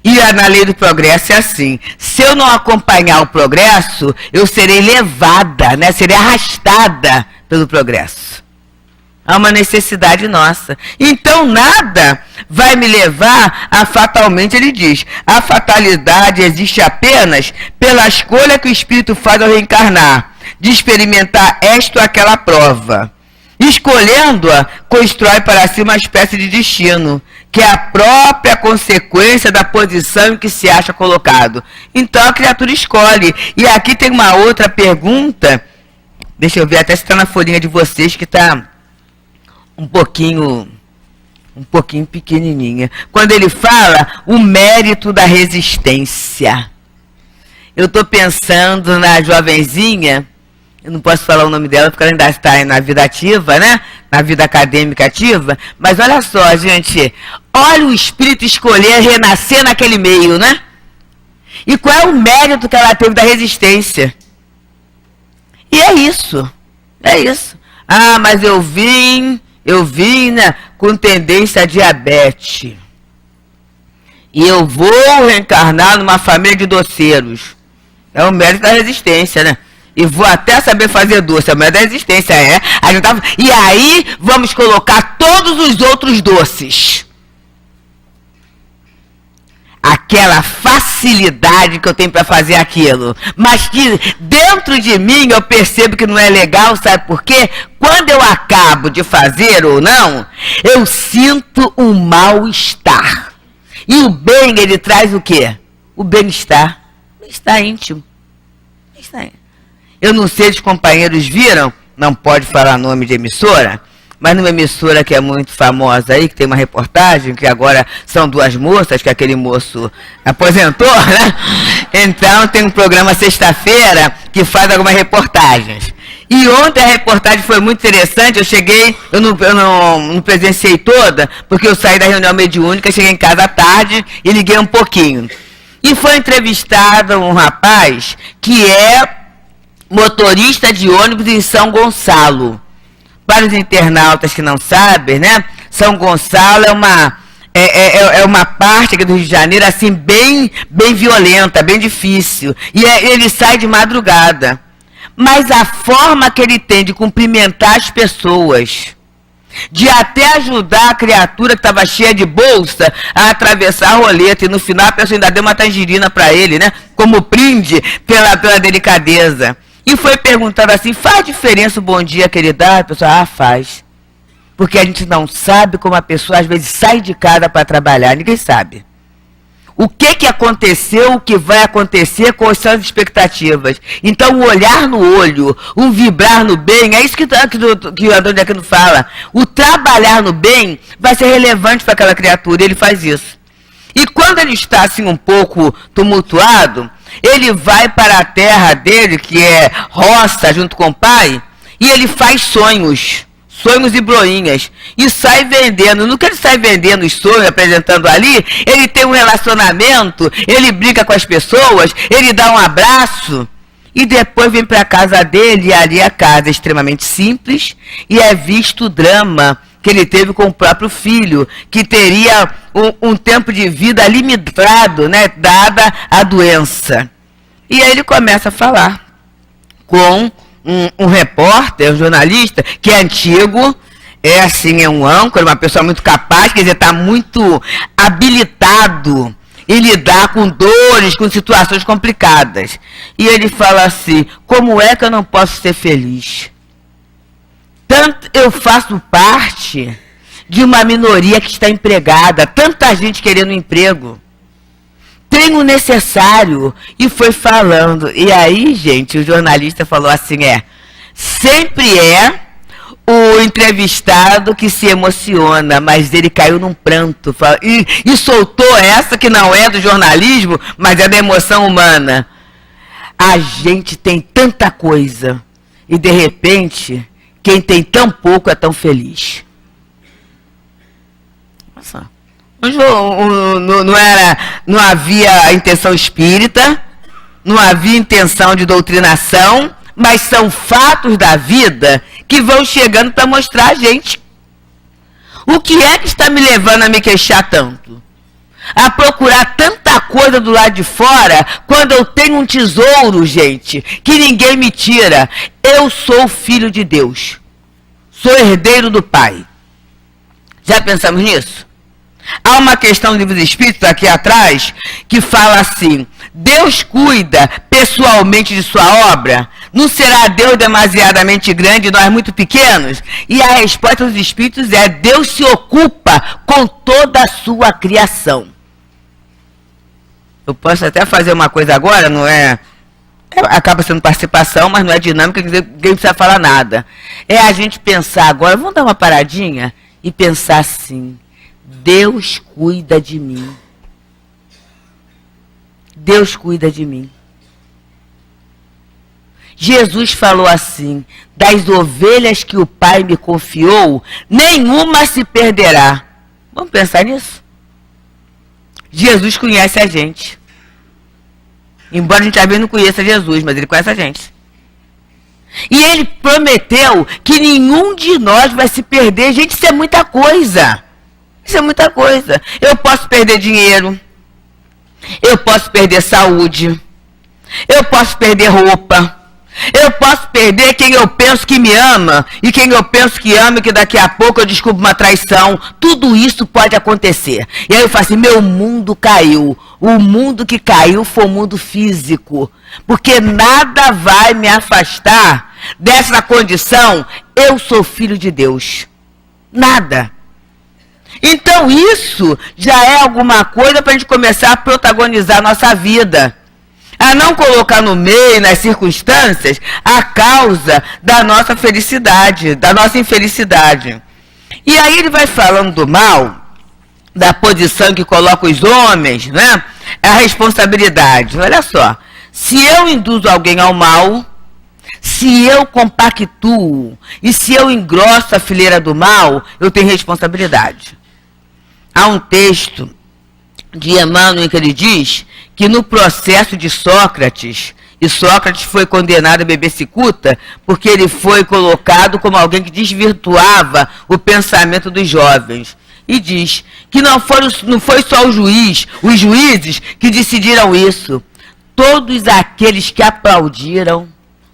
E na lei do progresso é assim, se eu não acompanhar o progresso, eu serei levada, né? Serei arrastada pelo progresso. a uma necessidade nossa. Então nada vai me levar a fatalmente, ele diz, a fatalidade existe apenas pela escolha que o espírito faz ao reencarnar, de experimentar esta ou aquela prova. Escolhendo-a, constrói para si uma espécie de destino, que é a própria consequência da posição em que se acha colocado. Então a criatura escolhe. E aqui tem uma outra pergunta, deixa eu ver até se está na folhinha de vocês, que está um pouquinho pequenininha. Quando ele fala o mérito da resistência. Eu estou pensando na jovenzinha, eu não posso falar o nome dela porque ela ainda está na vida ativa, né? Na vida acadêmica ativa. Mas olha só, gente. Olha o espírito escolher renascer naquele meio, né? E qual é o mérito que ela teve da resistência? E é isso. É isso. Ah, mas eu vim, né, com tendência a diabetes. E eu vou reencarnar numa família de doceiros. É o mérito da resistência, né? E vou até saber fazer doce, a mérito da resistência é. E aí vamos colocar todos os outros doces. Aquela facilidade que eu tenho para fazer aquilo. Mas que dentro de mim eu percebo que não é legal, sabe por quê? Quando eu acabo de fazer ou não, eu sinto um mal-estar. E o bem, ele traz o quê? O bem-estar. Bem-estar íntimo. Bem-estar íntimo. Eu não sei se os companheiros viram, não pode falar nome de emissora, mas numa emissora que é muito famosa aí, que tem uma reportagem, que agora são duas moças, que aquele moço aposentou, né? Então tem um programa sexta-feira que faz algumas reportagens. E ontem a reportagem foi muito interessante, eu não presenciei toda, porque eu saí da reunião mediúnica, cheguei em casa à tarde e liguei um pouquinho. E foi entrevistado um rapaz que é motorista de ônibus em São Gonçalo. Para os internautas que não sabem, né? São Gonçalo é uma parte aqui do Rio de Janeiro, assim, bem violenta, bem difícil. E ele sai de madrugada. Mas a forma que ele tem de cumprimentar as pessoas, de até ajudar a criatura que estava cheia de bolsa a atravessar a roleta, e no final a pessoa ainda deu uma tangerina para ele, né? Como brinde pela delicadeza. E foi perguntado assim, faz diferença o bom dia que ele dá? A pessoa, faz. Porque a gente não sabe como a pessoa às vezes sai de casa para trabalhar, ninguém sabe. O que aconteceu, o que vai acontecer, quais são as expectativas. Então, o olhar no olho, o vibrar no bem, é isso que o Antônio Aquino fala. O trabalhar no bem vai ser relevante para aquela criatura, ele faz isso. E quando ele está assim um pouco tumultuado, ele vai para a terra dele, que é roça, junto com o pai, e ele faz sonhos e broinhas, e sai vendendo. No que ele sai vendendo os sonhos, apresentando ali, ele tem um relacionamento, ele brinca com as pessoas, ele dá um abraço, e depois vem para a casa dele, e ali a casa é extremamente simples, e é visto o drama que ele teve com o próprio filho, que teria um tempo de vida limitado, né, dada a doença. E aí ele começa a falar com um repórter, um jornalista, que é antigo, é um âncora, uma pessoa muito capaz, quer dizer, está muito habilitado em lidar com dores, com situações complicadas. E ele fala assim, como é que eu não posso ser feliz? Tanto eu faço parte de uma minoria que está empregada, tanta gente querendo emprego. Tenho o necessário. E foi falando. E aí, gente, o jornalista falou assim, sempre é o entrevistado que se emociona, mas ele caiu num pranto. E soltou essa que não é do jornalismo, mas é da emoção humana. A gente tem tanta coisa. E, de repente, quem tem tão pouco é tão feliz. Nossa. Não havia intenção espírita, não havia intenção de doutrinação, mas são fatos da vida que vão chegando para mostrar a gente. O que é que está me levando a me queixar tanto? A procurar tanta coisa do lado de fora, quando eu tenho um tesouro, gente, que ninguém me tira. Eu sou filho de Deus. sou herdeiro do Pai. Já pensamos nisso? Há uma questão no Livro dos Espíritos, aqui atrás, que fala assim: Deus cuida pessoalmente de sua obra? Não será Deus demasiadamente grande e nós muito pequenos? E a resposta dos Espíritos é: Deus se ocupa com toda a sua criação. Eu posso até fazer uma coisa agora, não é? Acaba sendo participação, mas não é dinâmica, ninguém precisa falar nada. É a gente pensar agora, vamos dar uma paradinha e pensar assim: Deus cuida de mim. Deus cuida de mim. Jesus falou assim: das ovelhas que o Pai me confiou, nenhuma se perderá. Vamos pensar nisso? Jesus conhece a gente. Embora a gente às vezes não conheça Jesus, mas ele conhece a gente. E ele prometeu que nenhum de nós vai se perder. Gente, isso é muita coisa. Isso é muita coisa. Eu posso perder dinheiro. Eu posso perder saúde. Eu posso perder roupa. Eu posso perder quem eu penso que me ama e quem eu penso que ama e que daqui a pouco eu descubro uma traição. Tudo isso pode acontecer. E aí eu falo assim: meu mundo caiu. O mundo que caiu foi o mundo físico. Porque nada vai me afastar dessa condição. Eu sou filho de Deus. Nada. Então isso já é alguma coisa para a gente começar a protagonizar a nossa vida. A não colocar no meio, nas circunstâncias, a causa da nossa felicidade, da nossa infelicidade. E aí ele vai falando do mal, da posição que coloca os homens, né? A responsabilidade. Olha só, se eu induzo alguém ao mal, se eu compactuo e se eu engrosso a fileira do mal, eu tenho responsabilidade. Há um texto de Emmanuel que ele diz que no processo de Sócrates, e Sócrates foi condenado a beber cicuta porque ele foi colocado como alguém que desvirtuava o pensamento dos jovens. E diz que não foi só os juízes que decidiram isso. Todos aqueles que aplaudiram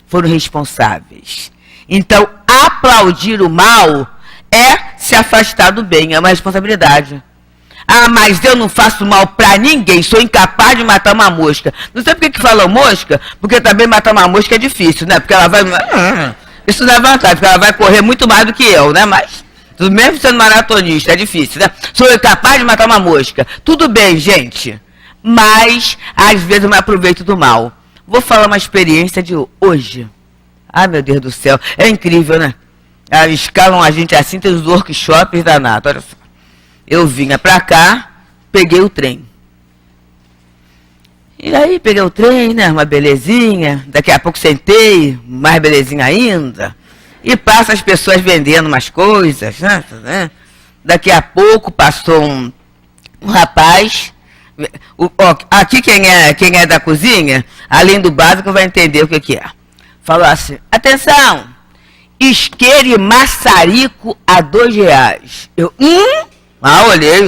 foram responsáveis. Então, aplaudir o mal é se afastar do bem, é uma responsabilidade. Ah, mas eu não faço mal pra ninguém, sou incapaz de matar uma mosca. Não sei por que falam mosca, porque também matar uma mosca é difícil, né? Porque ela vai... Isso não é vantagem, porque ela vai correr muito mais do que eu, né? Mas, mesmo sendo maratonista, é difícil, né? Sou incapaz de matar uma mosca. Tudo bem, gente. Mas, às vezes eu me aproveito do mal. Vou falar uma experiência de hoje. Ah, meu Deus do céu. É incrível, né? Escalam a gente assim, tem os workshops danados. Olha só. Eu vinha pra cá, peguei o trem. E aí, peguei o trem, né? Uma belezinha. Daqui a pouco sentei, mais belezinha ainda. E passa as pessoas vendendo umas coisas, né? Daqui a pouco passou um rapaz. Aqui quem é da cozinha, além do básico, vai entender o que é. Falou assim: atenção, isqueiro e maçarico a R$2. Eu, olhei.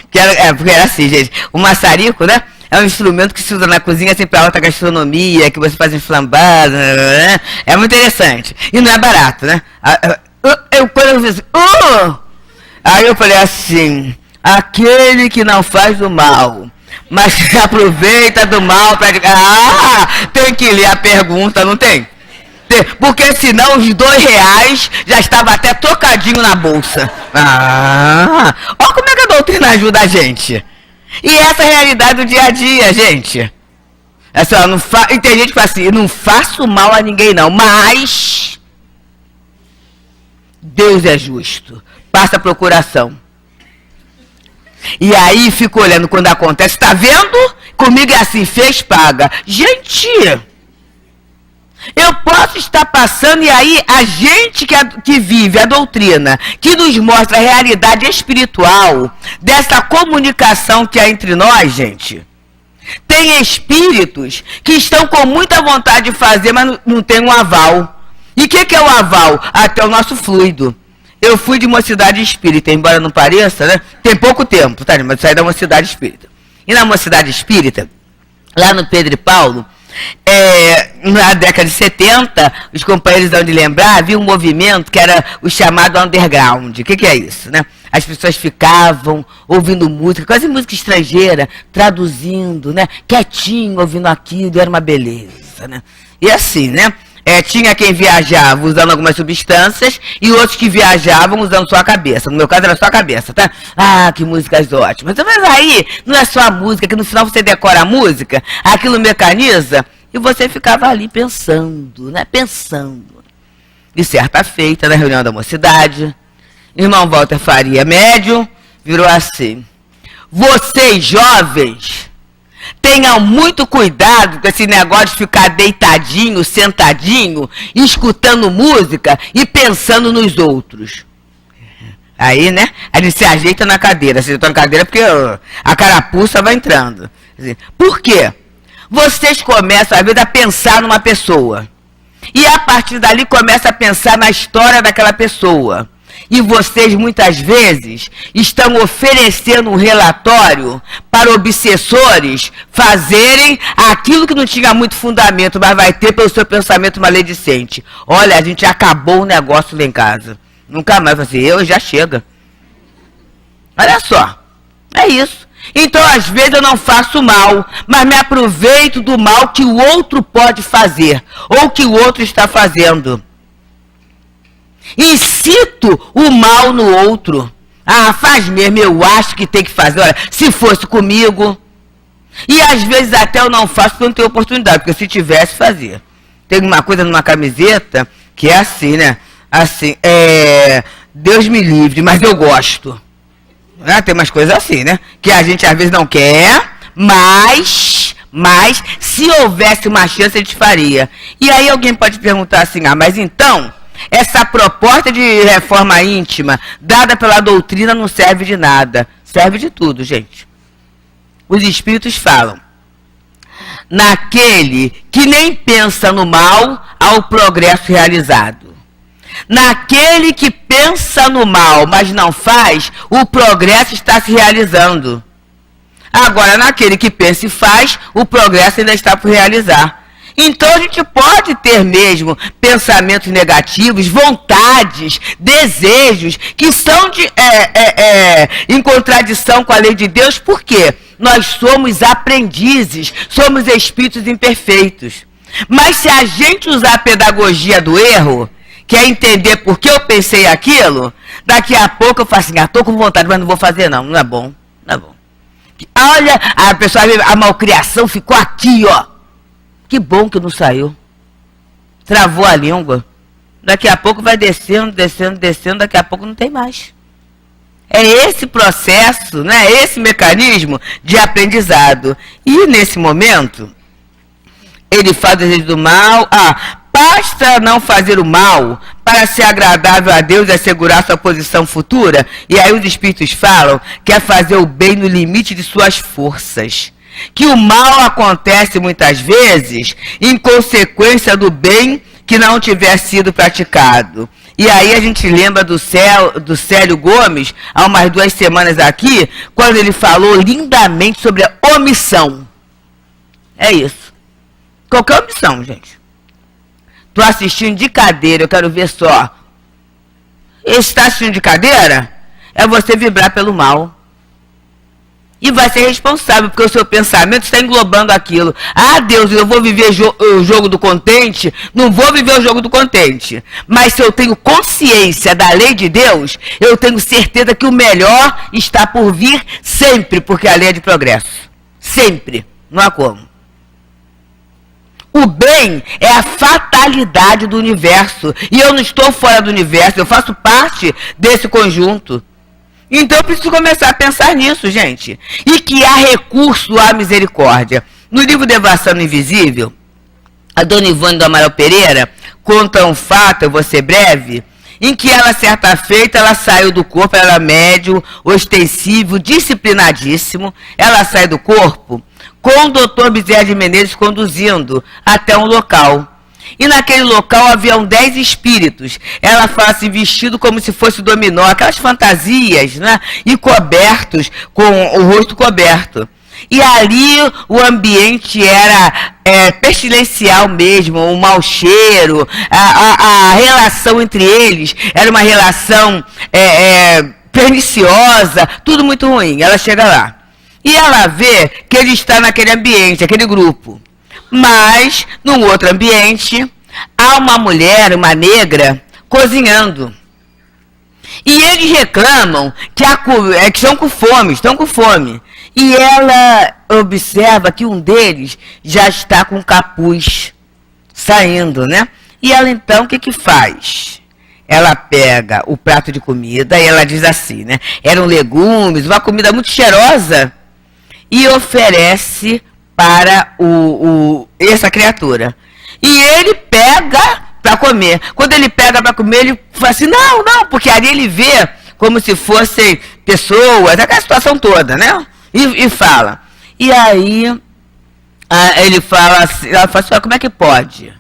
Porque era assim, gente. O maçarico, né? É um instrumento que se usa na cozinha assim para alta gastronomia, que você faz em flambada, né? É muito interessante. E não é barato, né? Quando eu fiz assim, aí eu falei assim: aquele que não faz o mal, mas se aproveita do mal para... tem que ler a pergunta, não tem? Porque senão os R$2 já estava até trocadinho na bolsa. Olha como é que a doutrina ajuda a gente. E essa é a realidade do dia a dia, gente. Assim, e tem gente que fala assim: não faço mal a ninguém não, mas Deus é justo. Passa a procuração. E aí fico olhando quando acontece. Tá vendo? Comigo é assim, fez, paga. Gente, eu posso estar passando e aí a gente que vive a doutrina, que nos mostra a realidade espiritual dessa comunicação que há entre nós, gente. Tem espíritos que estão com muita vontade de fazer, mas não tem um aval. E o que é o aval? Até o nosso fluido. Eu fui de mocidade espírita, embora não pareça, né? Tem pouco tempo, tá? Mas saí da mocidade espírita. E na mocidade espírita, lá no Pedro e Paulo, na década de 70, os companheiros vão de lembrar, havia um movimento que era o chamado underground. O que é isso, né? As pessoas ficavam ouvindo música, quase música estrangeira, traduzindo, né? Quietinho, ouvindo aquilo, era uma beleza, né? E assim, né? Tinha quem viajava usando algumas substâncias e outros que viajavam usando só a cabeça. No meu caso era só a cabeça, tá? Ah, que músicas ótimas. Mas aí, não é só a música, que no final você decora a música, aquilo mecaniza, e você ficava ali pensando, né? Pensando. E certa feita, na reunião da mocidade, irmão Walter Faria, médium, virou assim: vocês jovens, tenham muito cuidado com esse negócio de ficar deitadinho, sentadinho, escutando música e pensando nos outros. Aí, né? A gente se ajeita na cadeira. Se ajeita na cadeira porque a carapuça vai entrando. Por quê? Vocês começam, às vezes, a pensar numa pessoa. E a partir dali começa a pensar na história daquela pessoa. E vocês, muitas vezes, estão oferecendo um relatório para obsessores fazerem aquilo que não tinha muito fundamento, mas vai ter pelo seu pensamento maledicente. Olha, a gente acabou o negócio lá em casa. Nunca mais vai ser eu, já chega. Olha só, é isso. Então, às vezes, eu não faço mal, mas me aproveito do mal que o outro pode fazer, ou que o outro está fazendo. Incito o mal no outro. Ah, faz mesmo, eu acho que tem que fazer. Olha, se fosse comigo. E às vezes até eu não faço porque eu não tenho oportunidade, porque se tivesse, fazia. Tem uma coisa numa camiseta que é assim, né? Assim, Deus me livre, mas eu gosto. Tem umas coisas assim, né? Que a gente às vezes não quer, mas se houvesse uma chance, a gente faria. E aí alguém pode perguntar assim: ah, mas então, essa proposta de reforma íntima dada pela doutrina não serve de nada. Serve de tudo, gente. Os espíritos falam: naquele que nem pensa no mal, há o progresso realizado. Naquele que pensa no mal, mas não faz, o progresso está se realizando. Agora, naquele que pensa e faz, o progresso ainda está por realizar. Então, a gente pode ter mesmo pensamentos negativos, vontades, desejos, que são em contradição com a lei de Deus. Por quê? Nós somos aprendizes, somos espíritos imperfeitos. Mas se a gente usar a pedagogia do erro, que é entender por que eu pensei aquilo, daqui a pouco eu falo assim: ah, estou com vontade, mas não vou fazer não, não é bom, não é bom. Olha, a pessoa, a malcriação ficou aqui, ó. Que bom que não saiu. Travou a língua. Daqui a pouco vai descendo, descendo, descendo, daqui a pouco não tem mais. É esse processo, né? Esse mecanismo de aprendizado. E nesse momento, ele faz o desejo do mal. Basta não fazer o mal para ser agradável a Deus e assegurar sua posição futura. E aí os espíritos falam que é fazer o bem no limite de suas forças. Que o mal acontece muitas vezes em consequência do bem que não tiver sido praticado. E aí a gente lembra do Célio Gomes, há umas 2 semanas aqui, quando ele falou lindamente sobre a omissão. É isso. Qualquer omissão, gente. Estou assistindo de cadeira, eu quero ver só. Está assistindo de cadeira? É você vibrar pelo mal. E vai ser responsável, porque o seu pensamento está englobando aquilo. Ah, Deus, eu vou viver o jogo do contente? Não vou viver o jogo do contente. Mas se eu tenho consciência da lei de Deus, eu tenho certeza que o melhor está por vir sempre, porque a lei é de progresso. Sempre. Não há como. O bem é a fatalidade do universo. E eu não estou fora do universo, eu faço parte desse conjunto. Então eu preciso começar a pensar nisso, gente. E que há recurso à misericórdia. No livro Devassando Invisível, a dona Ivone do Amaral Pereira conta um fato, eu vou ser breve, em que ela, certa feita, ela saiu do corpo, ela era médium, ostensivo, disciplinadíssimo, ela sai do corpo com o doutor Bezerra de Menezes conduzindo até um local. E naquele local haviam 10 espíritos. Ela fala assim, vestido como se fosse dominó, aquelas fantasias, né? E cobertos, com o rosto coberto. E ali o ambiente era pestilencial mesmo, um mau cheiro, a relação entre eles era uma relação perniciosa, tudo muito ruim. Ela chega lá e ela vê que ele está naquele ambiente, aquele grupo. Mas, num outro ambiente, há uma mulher, uma negra, cozinhando. E eles reclamam que estão com fome. E ela observa que um deles já está com o capuz saindo, né? E ela então, o que faz? Ela pega o prato de comida e ela diz assim, né? Eram legumes, uma comida muito cheirosa, e oferece para essa criatura. E ele pega para comer. Quando ele pega para comer, ele fala assim, não, porque ali ele vê como se fossem pessoas, aquela situação toda, né? E fala. E aí ele fala assim, ela fala assim, como é que pode?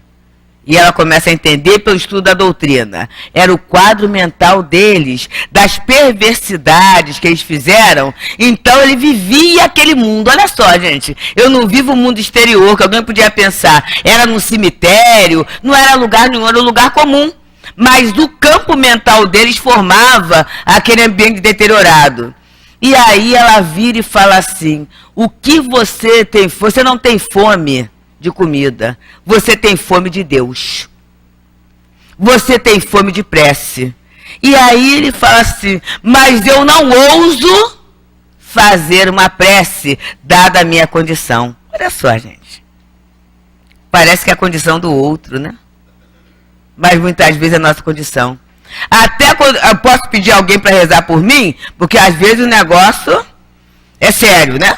E ela começa a entender pelo estudo da doutrina. Era o quadro mental deles, das perversidades que eles fizeram. Então ele vivia aquele mundo. Olha só, gente, eu não vivo o mundo exterior, que alguém podia pensar. Era num cemitério, não era lugar nenhum, era um lugar comum. Mas o campo mental deles formava aquele ambiente deteriorado. E aí ela vira e fala assim, o que você tem? Você não tem fome de comida, você tem fome de Deus. Você tem fome de prece. E aí ele fala assim, mas eu não ouso fazer uma prece, dada a minha condição. Olha só, gente. Parece que é a condição do outro, né? Mas muitas vezes é a nossa condição. Até quando eu posso pedir alguém para rezar por mim, porque às vezes o negócio é sério, né?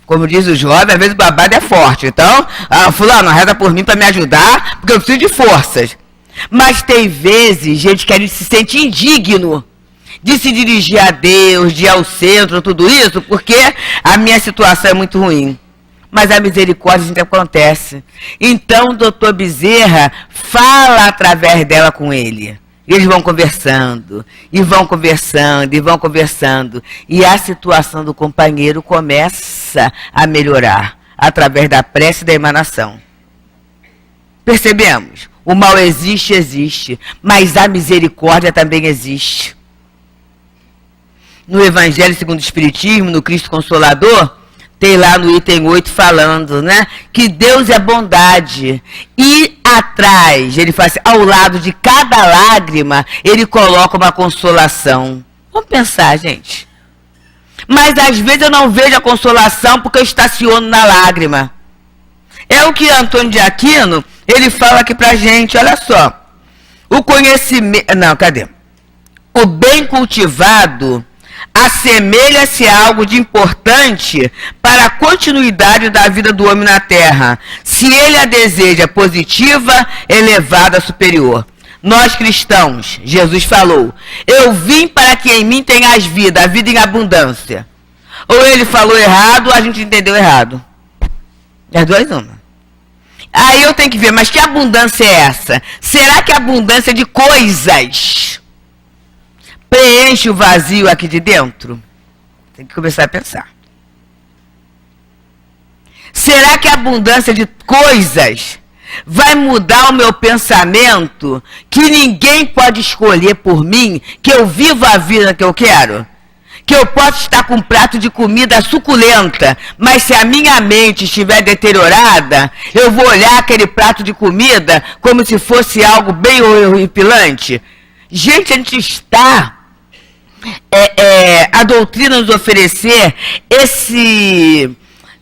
Como diz o jovem, às vezes o babado é forte. Então, fulano, reza por mim para me ajudar, porque eu preciso de forças. Mas tem vezes, gente, que a gente se sente indigno de se dirigir a Deus, de ir ao centro, tudo isso, porque a minha situação é muito ruim. Mas a misericórdia sempre acontece. Então, o doutor Bezerra fala através dela com ele. Eles vão conversando, e vão conversando, e vão conversando. E a situação do companheiro começa a melhorar, através da prece e da emanação. Percebemos? O mal existe, mas a misericórdia também existe. No Evangelho segundo o Espiritismo, no Cristo Consolador, tem lá no item 8 falando, né? Que Deus é bondade. E atrás, ele faz assim, ao lado de cada lágrima, ele coloca uma consolação. Vamos pensar, gente. Mas às vezes eu não vejo a consolação porque eu estaciono na lágrima. É o que Antônio de Aquino, ele fala aqui pra gente, olha só. O conhecimento... Não, cadê? O bem cultivado assemelha-se a algo de importante para a continuidade da vida do homem na Terra, se ele a deseja positiva, elevada, superior. Nós cristãos, Jesus falou, eu vim para que em mim tenhas vida, a vida em abundância. Ou ele falou errado, ou a gente entendeu errado. As duas uma. Aí eu tenho que ver, mas que abundância é essa? Será que a abundância de coisas preenche o vazio aqui de dentro? Tem que começar a pensar. Será que a abundância de coisas vai mudar o meu pensamento, que ninguém pode escolher por mim, que eu vivo a vida que eu quero? Que eu posso estar com um prato de comida suculenta, mas se a minha mente estiver deteriorada, eu vou olhar aquele prato de comida como se fosse algo bem horripilante? Gente, a gente está... a doutrina nos oferecer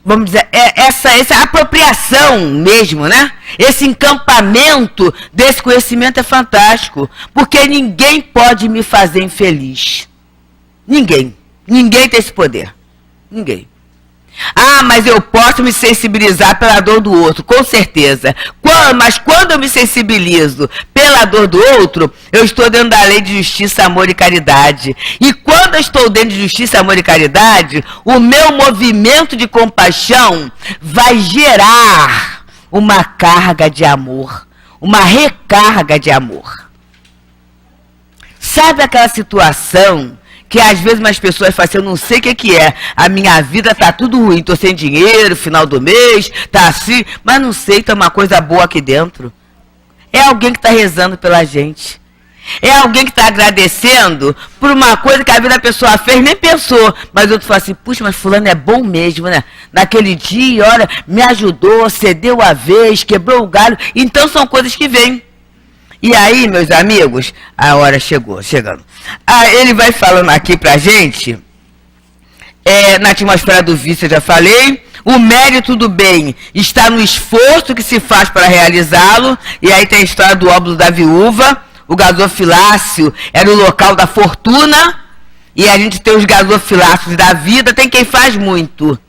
vamos dizer, essa apropriação mesmo, né? Esse encampamento desse conhecimento é fantástico, porque ninguém pode me fazer infeliz. Ninguém tem esse poder. Ninguém. Ah, mas eu posso me sensibilizar pela dor do outro, com certeza. Mas quando eu me sensibilizo pela dor do outro, eu estou dentro da lei de justiça, amor e caridade. E quando eu estou dentro de justiça, amor e caridade, o meu movimento de compaixão vai gerar uma carga de amor, uma recarga de amor. Sabe aquela situação que às vezes umas pessoas falam assim, eu não sei o que é, a minha vida tá tudo ruim, tô sem dinheiro, final do mês, tá assim, mas não sei, tem uma coisa boa aqui dentro. É alguém que está rezando pela gente. É alguém que está agradecendo por uma coisa que a vida da pessoa fez, nem pensou. Mas outro fala assim, puxa, mas fulano é bom mesmo, né? Naquele dia, olha, me ajudou, cedeu a vez, quebrou o galho. Então são coisas que vêm. E aí, meus amigos, a hora chegando. Ele vai falando aqui pra gente, na atmosfera do vício eu já falei, o mérito do bem está no esforço que se faz para realizá-lo. E aí tem a história do óbolo da viúva. O gasofilácio era o local da fortuna, e a gente tem os gasofilácios da vida, tem quem faz muito.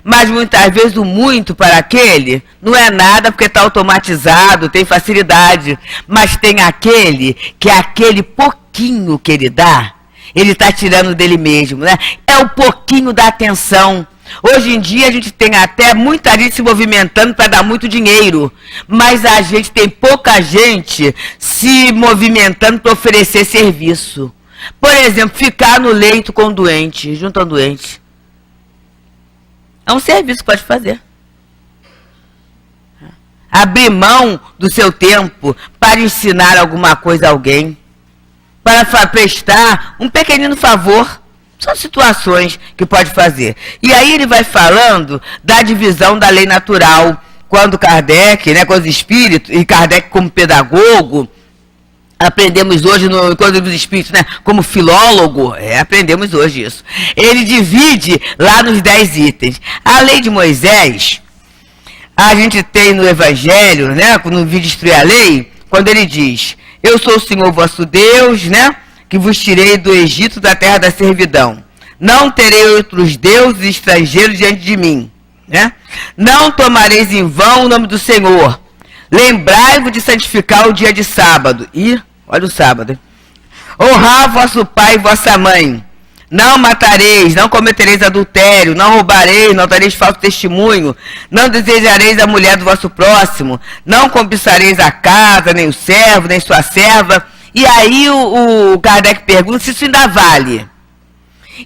Mas muitas vezes o muito para aquele não é nada porque está automatizado, tem facilidade. Mas tem aquele que é aquele pouquinho que ele dá, ele está tirando dele mesmo, né? É o pouquinho da atenção. Hoje em dia a gente tem até muita gente se movimentando para dar muito dinheiro, mas a gente tem pouca gente se movimentando para oferecer serviço. Por exemplo, ficar no leito com o doente, junto ao doente. É um serviço que pode fazer. Abrir mão do seu tempo para ensinar alguma coisa a alguém, para prestar um pequenino favor. São situações que pode fazer. E aí ele vai falando da divisão da lei natural. Quando Kardec, né, com os espíritos, e Kardec como pedagogo, aprendemos hoje no Encontro dos Espíritos, né, como filólogo, aprendemos hoje isso. Ele divide lá nos 10 itens. A lei de Moisés, a gente tem no Evangelho, né, no vídeo Instruir a Lei, quando ele diz, eu sou o Senhor vosso Deus, né, que vos tirei do Egito, da terra da servidão. Não terei outros deuses estrangeiros diante de mim. Né? Não tomareis em vão o nome do Senhor. Lembrai-vos de santificar o dia de sábado. E, olha o sábado. Honrar vosso pai e vossa mãe. Não matareis, não cometereis adultério, não roubareis, não dareis falso testemunho, não desejareis a mulher do vosso próximo, não cobiçareis a casa, nem o servo, nem sua serva. E aí o Kardec pergunta se isso ainda vale.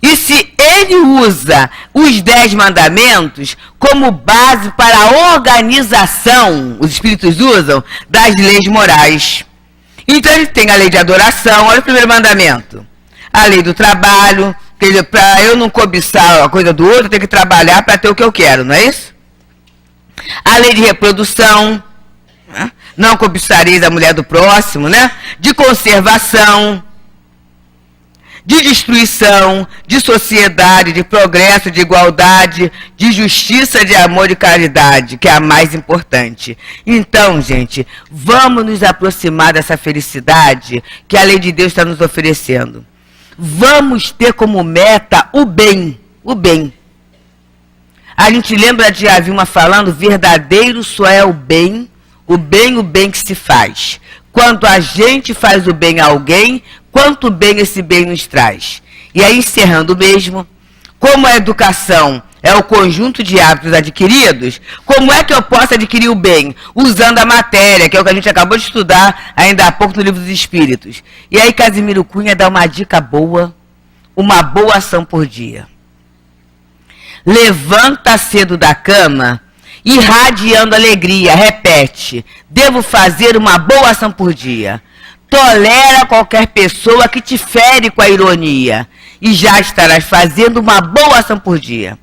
E se ele usa os 10 mandamentos como base para a organização, os espíritos usam, das leis morais. Então ele tem a lei de adoração, olha o primeiro mandamento. A lei do trabalho, quer dizer, para eu não cobiçar a coisa do outro, eu tenho que trabalhar para ter o que eu quero, não é isso? A lei de reprodução, né? Não cobiçareis a mulher do próximo, né? De conservação, de destruição, de sociedade, de progresso, de igualdade, de justiça, de amor e caridade, que é a mais importante. Então, gente, vamos nos aproximar dessa felicidade que a lei de Deus está nos oferecendo. Vamos ter como meta o bem, o bem. A gente lembra de Avima falando, verdadeiro só é o bem que se faz. Quando a gente faz o bem a alguém, quanto bem esse bem nos traz. E aí, encerrando mesmo, como a educação é o conjunto de hábitos adquiridos, como é que eu posso adquirir o bem? Usando a matéria, que é o que a gente acabou de estudar ainda há pouco no Livro dos Espíritos. E aí, Casimiro Cunha dá uma dica boa, uma boa ação por dia. Levanta cedo da cama, irradiando alegria, repete, devo fazer uma boa ação por dia. Tolera qualquer pessoa que te fere com a ironia, e já estarás fazendo uma boa ação por dia.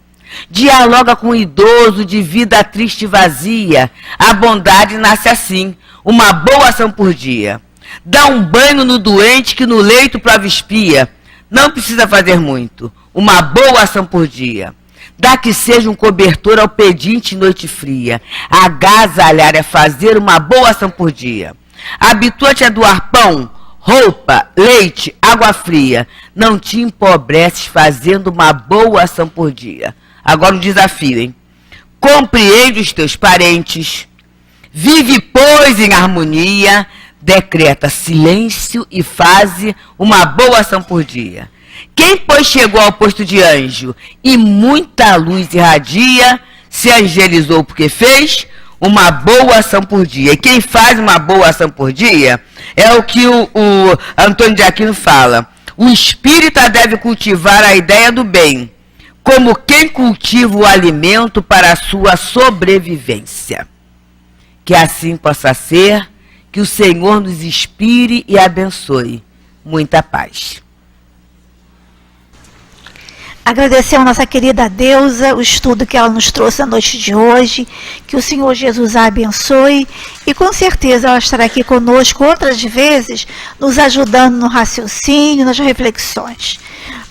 Dialoga com o idoso de vida triste e vazia, a bondade nasce assim, uma boa ação por dia. Dá um banho no doente que no leito prova espia, não precisa fazer muito, uma boa ação por dia. Dá que seja um cobertor ao pedinte em noite fria. Agasalhar é fazer uma boa ação por dia. Habitua-te a doar pão, roupa, leite, água fria. Não te empobreces fazendo uma boa ação por dia. Agora o desafio, hein? Compreende os teus parentes. Vive, pois, em harmonia. Decreta silêncio e faze uma boa ação por dia. Quem, pois, chegou ao posto de anjo e muita luz irradia, se angelizou porque fez uma boa ação por dia. E quem faz uma boa ação por dia é o que o Antônio de Aquino fala. O espírita deve cultivar a ideia do bem, como quem cultiva o alimento para a sua sobrevivência. Que assim possa ser, que o Senhor nos inspire e abençoe. Muita paz. Agradecer a nossa querida Deusa o estudo que ela nos trouxe na noite de hoje, que o Senhor Jesus a abençoe e com certeza ela estará aqui conosco outras vezes, nos ajudando no raciocínio, nas reflexões.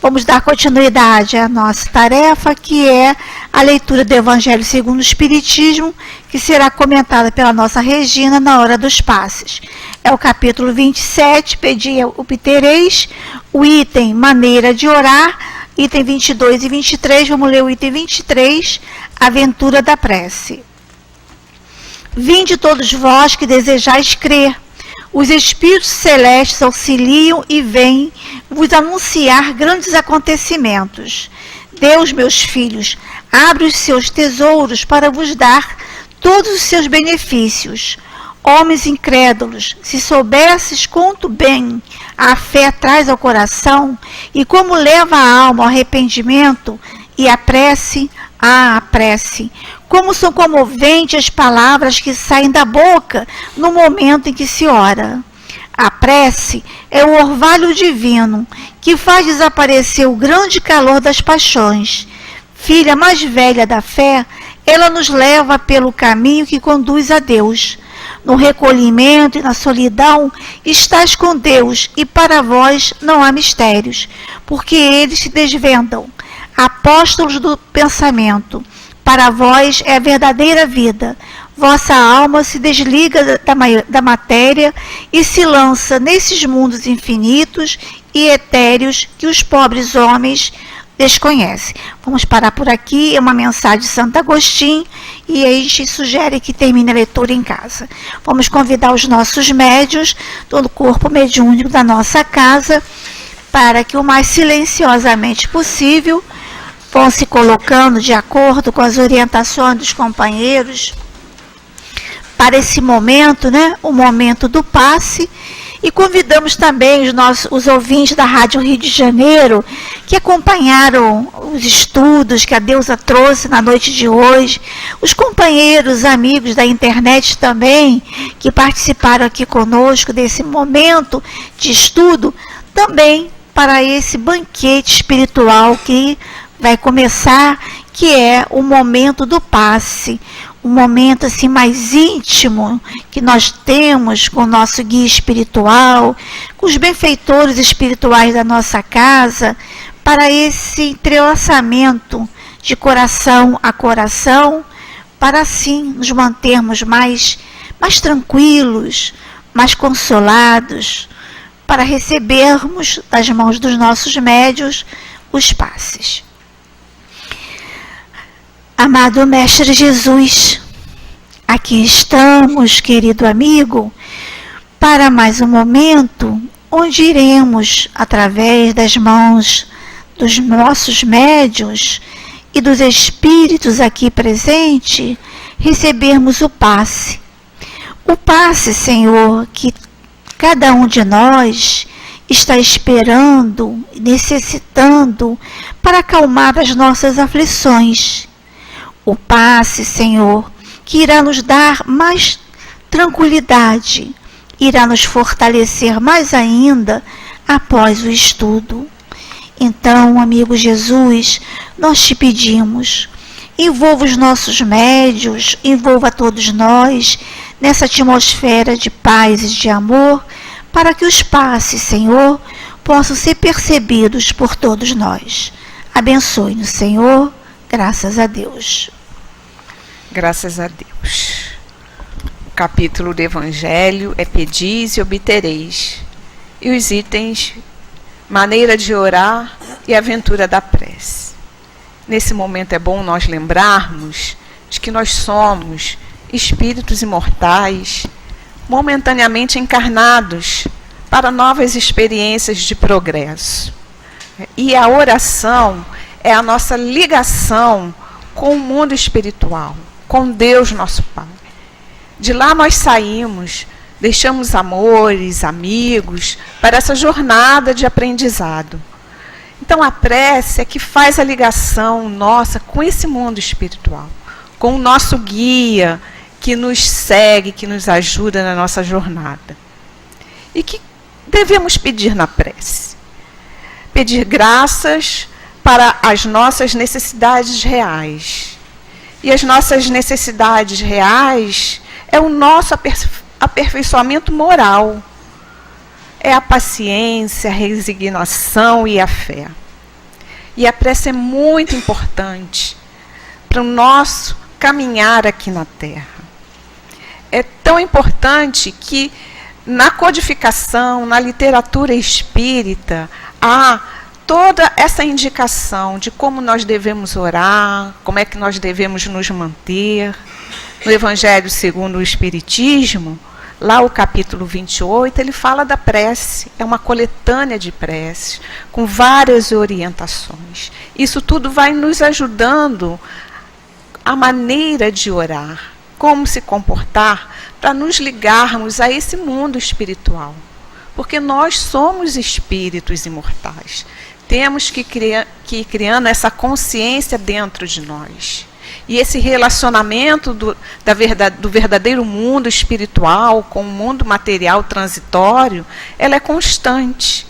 Vamos dar continuidade à nossa tarefa, que é a leitura do Evangelho segundo o Espiritismo, que será comentada pela nossa Regina na hora dos passes. É o capítulo 27, Pedi obtereis, o item Maneira de Orar, item 22 e 23, vamos ler o item 23, Aventura da Prece. Vinde todos vós que desejais crer, os Espíritos Celestes auxiliam e vêm vos anunciar grandes acontecimentos. Deus, meus filhos, abre os seus tesouros para vos dar todos os seus benefícios. Homens incrédulos, se soubesses quanto bem a fé traz ao coração e como leva a alma ao arrependimento e a prece, como são comoventes as palavras que saem da boca no momento em que se ora. A prece é o orvalho divino que faz desaparecer o grande calor das paixões. Filha mais velha da fé, ela nos leva pelo caminho que conduz a Deus. No recolhimento e na solidão estás com Deus, e para vós não há mistérios, porque eles se desvendam. Apóstolos do pensamento, para vós é a verdadeira vida. Vossa alma se desliga da matéria e se lança nesses mundos infinitos e etéreos que os pobres homens desconhecem. Vamos parar por aqui, é uma mensagem de Santo Agostinho, e aí a gente sugere que termine a leitura em casa. Vamos convidar os nossos médiuns do corpo mediúnico da nossa casa para que o mais silenciosamente possível vão se colocando de acordo com as orientações dos companheiros para esse momento, né? O momento do passe. E convidamos também os ouvintes da Rádio Rio de Janeiro, que acompanharam os estudos que a Deusa trouxe na noite de hoje, os companheiros, amigos da internet também, que participaram aqui conosco desse momento de estudo, também para esse banquete espiritual que vai começar, que é o momento do passe, um momento assim mais íntimo que nós temos com o nosso guia espiritual, com os benfeitores espirituais da nossa casa, para esse entrelaçamento de coração a coração, para assim nos mantermos mais tranquilos, mais consolados, para recebermos das mãos dos nossos médiuns os passes. Amado Mestre Jesus, aqui estamos, querido amigo, para mais um momento onde iremos, através das mãos dos nossos médiuns e dos espíritos aqui presentes, recebermos o passe. O passe, Senhor, que cada um de nós está esperando, necessitando, para acalmar as nossas aflições. O passe, Senhor, que irá nos dar mais tranquilidade, irá nos fortalecer mais ainda após o estudo. Então, amigo Jesus, nós te pedimos, envolva os nossos médiuns, envolva todos nós nessa atmosfera de paz e de amor, para que os passes, Senhor, possam ser percebidos por todos nós. Abençoe-nos, Senhor, graças a Deus. Graças a Deus. O capítulo do Evangelho é Pedis e obtereis. E os itens, maneira de orar e aventura da prece. Nesse momento é bom nós lembrarmos de que nós somos espíritos imortais, momentaneamente encarnados para novas experiências de progresso. E a oração é a nossa ligação com o mundo espiritual, com Deus nosso Pai. De lá nós saímos, deixamos amores, amigos, para essa jornada de aprendizado. Então, a prece é que faz a ligação nossa com esse mundo espiritual, com o nosso guia que nos segue, que nos ajuda na nossa jornada. E que devemos pedir na prece? Pedir graças para as nossas necessidades reais. E as nossas necessidades reais é o nosso aperfeiçoamento moral. É a paciência, a resignação e a fé. E a prece é muito importante para o nosso caminhar aqui na Terra. É tão importante que na codificação, na literatura espírita, há toda essa indicação de como nós devemos orar, como é que nós devemos nos manter. No Evangelho segundo o Espiritismo, lá o capítulo 28, ele fala da prece. É uma coletânea de preces, com várias orientações. Isso tudo vai nos ajudando a maneira de orar, como se comportar, para nos ligarmos a esse mundo espiritual. Porque nós somos espíritos imortais. Temos que ir criando essa consciência dentro de nós. E esse relacionamento do verdadeiro mundo espiritual com o mundo material transitório, ela é constante.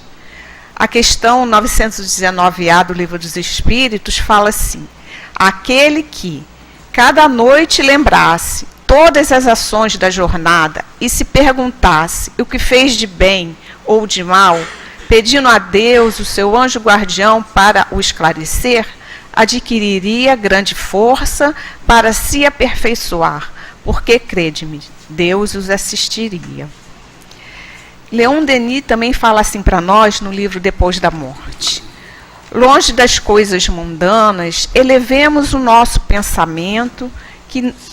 A questão 919A do Livro dos Espíritos fala assim: aquele que cada noite lembrasse todas as ações da jornada e se perguntasse o que fez de bem ou de mal, pedindo a Deus, o seu anjo guardião, para o esclarecer, adquiriria grande força para se aperfeiçoar, porque, crede-me, Deus os assistiria. Leon Denis também fala assim para nós no livro Depois da Morte: longe das coisas mundanas, elevemos o nosso pensamento,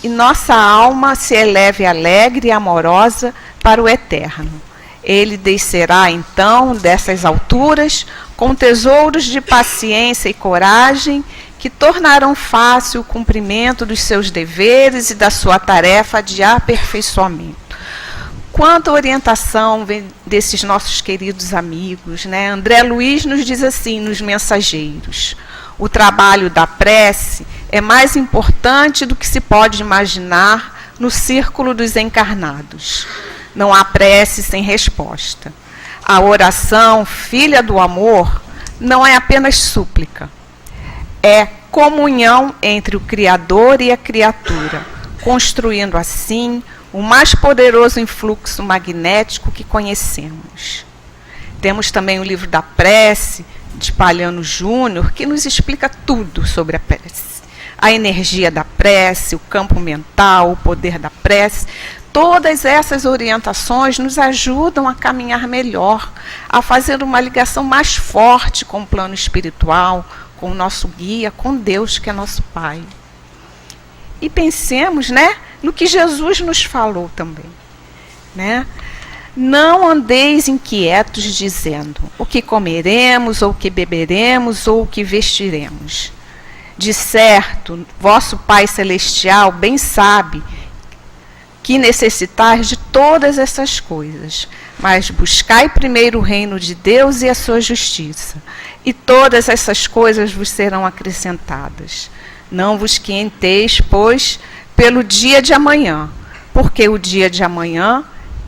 e nossa alma se eleve alegre e amorosa para o eterno. Ele descerá, então, dessas alturas, com tesouros de paciência e coragem, que tornarão fácil o cumprimento dos seus deveres e da sua tarefa de aperfeiçoamento. Quanta orientação vem desses nossos queridos amigos, né? André Luiz nos diz assim nos Mensageiros: o trabalho da prece é mais importante do que se pode imaginar no círculo dos encarnados. Não há prece sem resposta. A oração, filha do amor, não é apenas súplica. É comunhão entre o Criador e a criatura, construindo assim o mais poderoso influxo magnético que conhecemos. Temos também o livro da prece, de Palhano Júnior, que nos explica tudo sobre a prece. A energia da prece, o campo mental, o poder da prece. Todas essas orientações nos ajudam a caminhar melhor, a fazer uma ligação mais forte com o plano espiritual, com o nosso guia, com Deus, que é nosso Pai. E pensemos, né, no que Jesus nos falou também, né? Não andeis inquietos dizendo o que comeremos, ou o que beberemos, ou o que vestiremos. De certo, vosso Pai Celestial bem sabe que necessitais de todas essas coisas, mas buscai primeiro o reino de Deus e a sua justiça, e todas essas coisas vos serão acrescentadas. Não vos quieteis, pois, pelo dia de amanhã, porque o dia de amanhã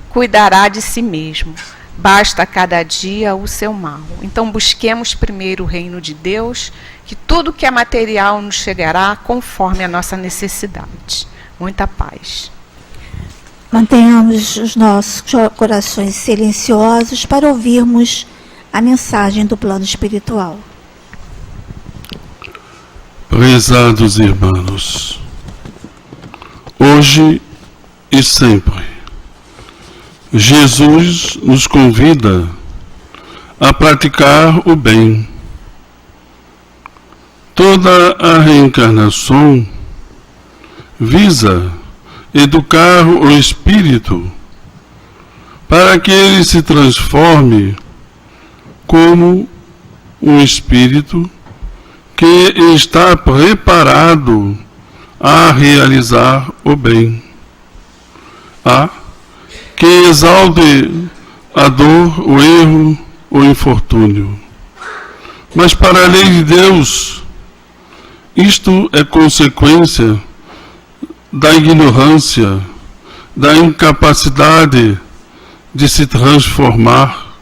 cuidará de si mesmo. Basta a cada dia o seu mal. Então busquemos primeiro o reino de Deus, que tudo que é material nos chegará conforme a nossa necessidade. Muita paz. Mantenhamos os nossos corações silenciosos para ouvirmos a mensagem do plano espiritual. Prezados irmãos, hoje e sempre, Jesus nos convida a praticar o bem. Toda a reencarnação visa educar o espírito para que ele se transforme como um espírito que está preparado a realizar o bem, que exalte a dor, o erro, o infortúnio. Mas para a lei de Deus, isto é consequência da ignorância, da incapacidade de se transformar,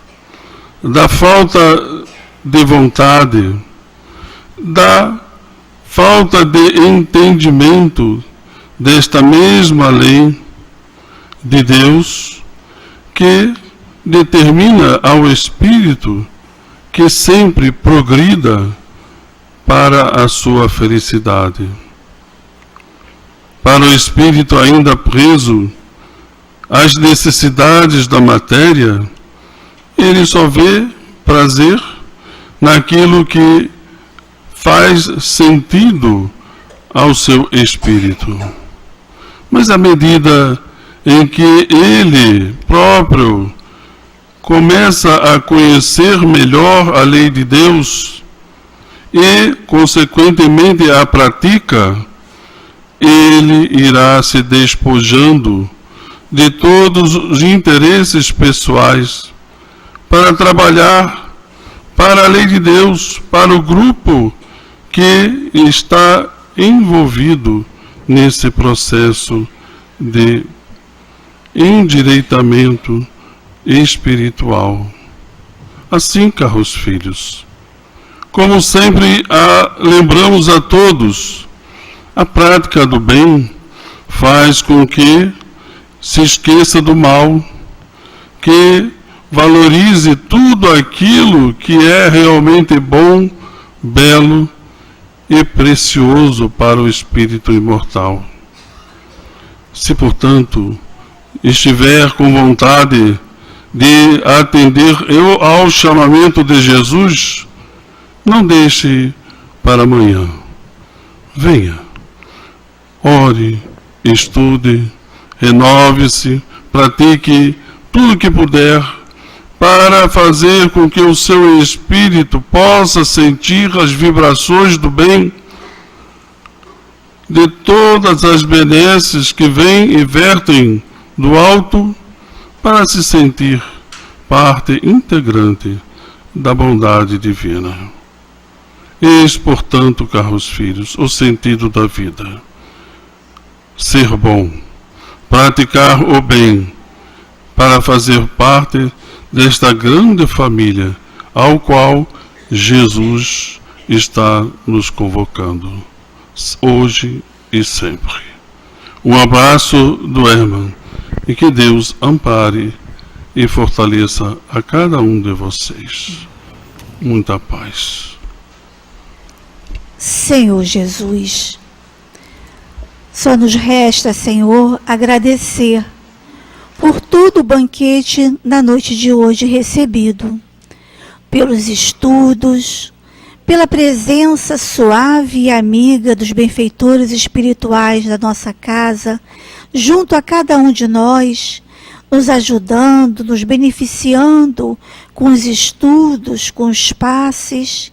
da falta de vontade, da falta de entendimento desta mesma lei de Deus, que determina ao espírito que sempre progrida para a sua felicidade. Para o espírito ainda preso às necessidades da matéria, ele só vê prazer naquilo que faz sentido ao seu espírito. Mas à medida em que ele próprio começa a conhecer melhor a lei de Deus e, consequentemente, a pratica, ele irá se despojando de todos os interesses pessoais para trabalhar para a lei de Deus, para o grupo que está envolvido nesse processo de endireitamento espiritual. Assim, caros filhos, como sempre lembramos a todos, a prática do bem faz com que se esqueça do mal, que valorize tudo aquilo que é realmente bom, belo e precioso para o espírito imortal. Se, portanto, estiver com vontade de atender ao chamamento de Jesus, não deixe para amanhã. Venha, ore, estude, renove-se, pratique tudo o que puder para fazer com que o seu espírito possa sentir as vibrações do bem, de todas as benesses que vêm e vertem do alto, para se sentir parte integrante da bondade divina. Eis, portanto, caros filhos, o sentido da vida. Ser bom, praticar o bem, para fazer parte desta grande família ao qual Jesus está nos convocando, hoje e sempre. Um abraço do Herman e que Deus ampare e fortaleça a cada um de vocês. Muita paz. Senhor Jesus, só nos resta, Senhor, agradecer por todo o banquete na noite de hoje recebido, pelos estudos, pela presença suave e amiga dos benfeitores espirituais da nossa casa, junto a cada um de nós, nos ajudando, nos beneficiando com os estudos, com os passes.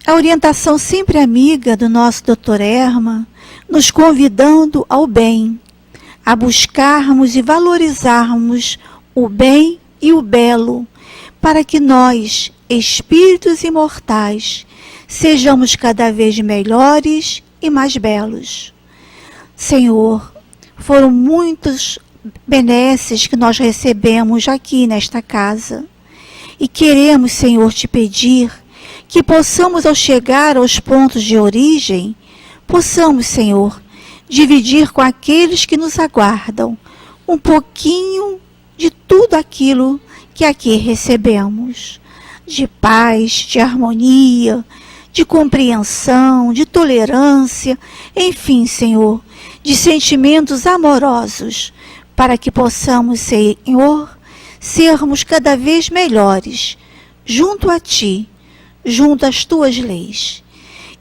A orientação sempre amiga do nosso Dr. Herman, nos convidando ao bem, a buscarmos e valorizarmos o bem e o belo, para que nós, espíritos imortais, sejamos cada vez melhores e mais belos. Senhor, foram muitos benesses que nós recebemos aqui nesta casa, e queremos, Senhor, te pedir que possamos, ao chegar aos pontos de origem, possamos, Senhor, dividir com aqueles que nos aguardam um pouquinho de tudo aquilo que aqui recebemos, de paz, de harmonia, de compreensão, de tolerância, enfim, Senhor, de sentimentos amorosos, para que possamos, Senhor, sermos cada vez melhores junto a Ti, junto às Tuas leis.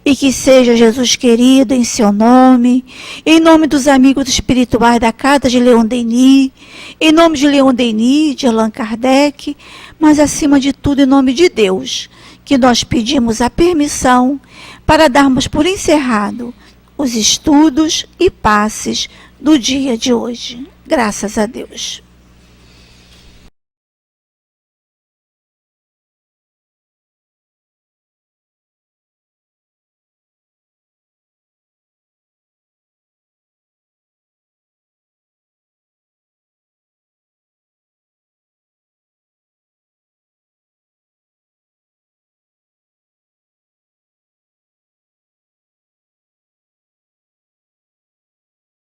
E que seja, Jesus querido, em seu nome, em nome dos amigos espirituais da Casa de Leon Denis, em nome de Leon Denis, de Allan Kardec, mas acima de tudo em nome de Deus, que nós pedimos a permissão para darmos por encerrado os estudos e passes do dia de hoje. Graças a Deus.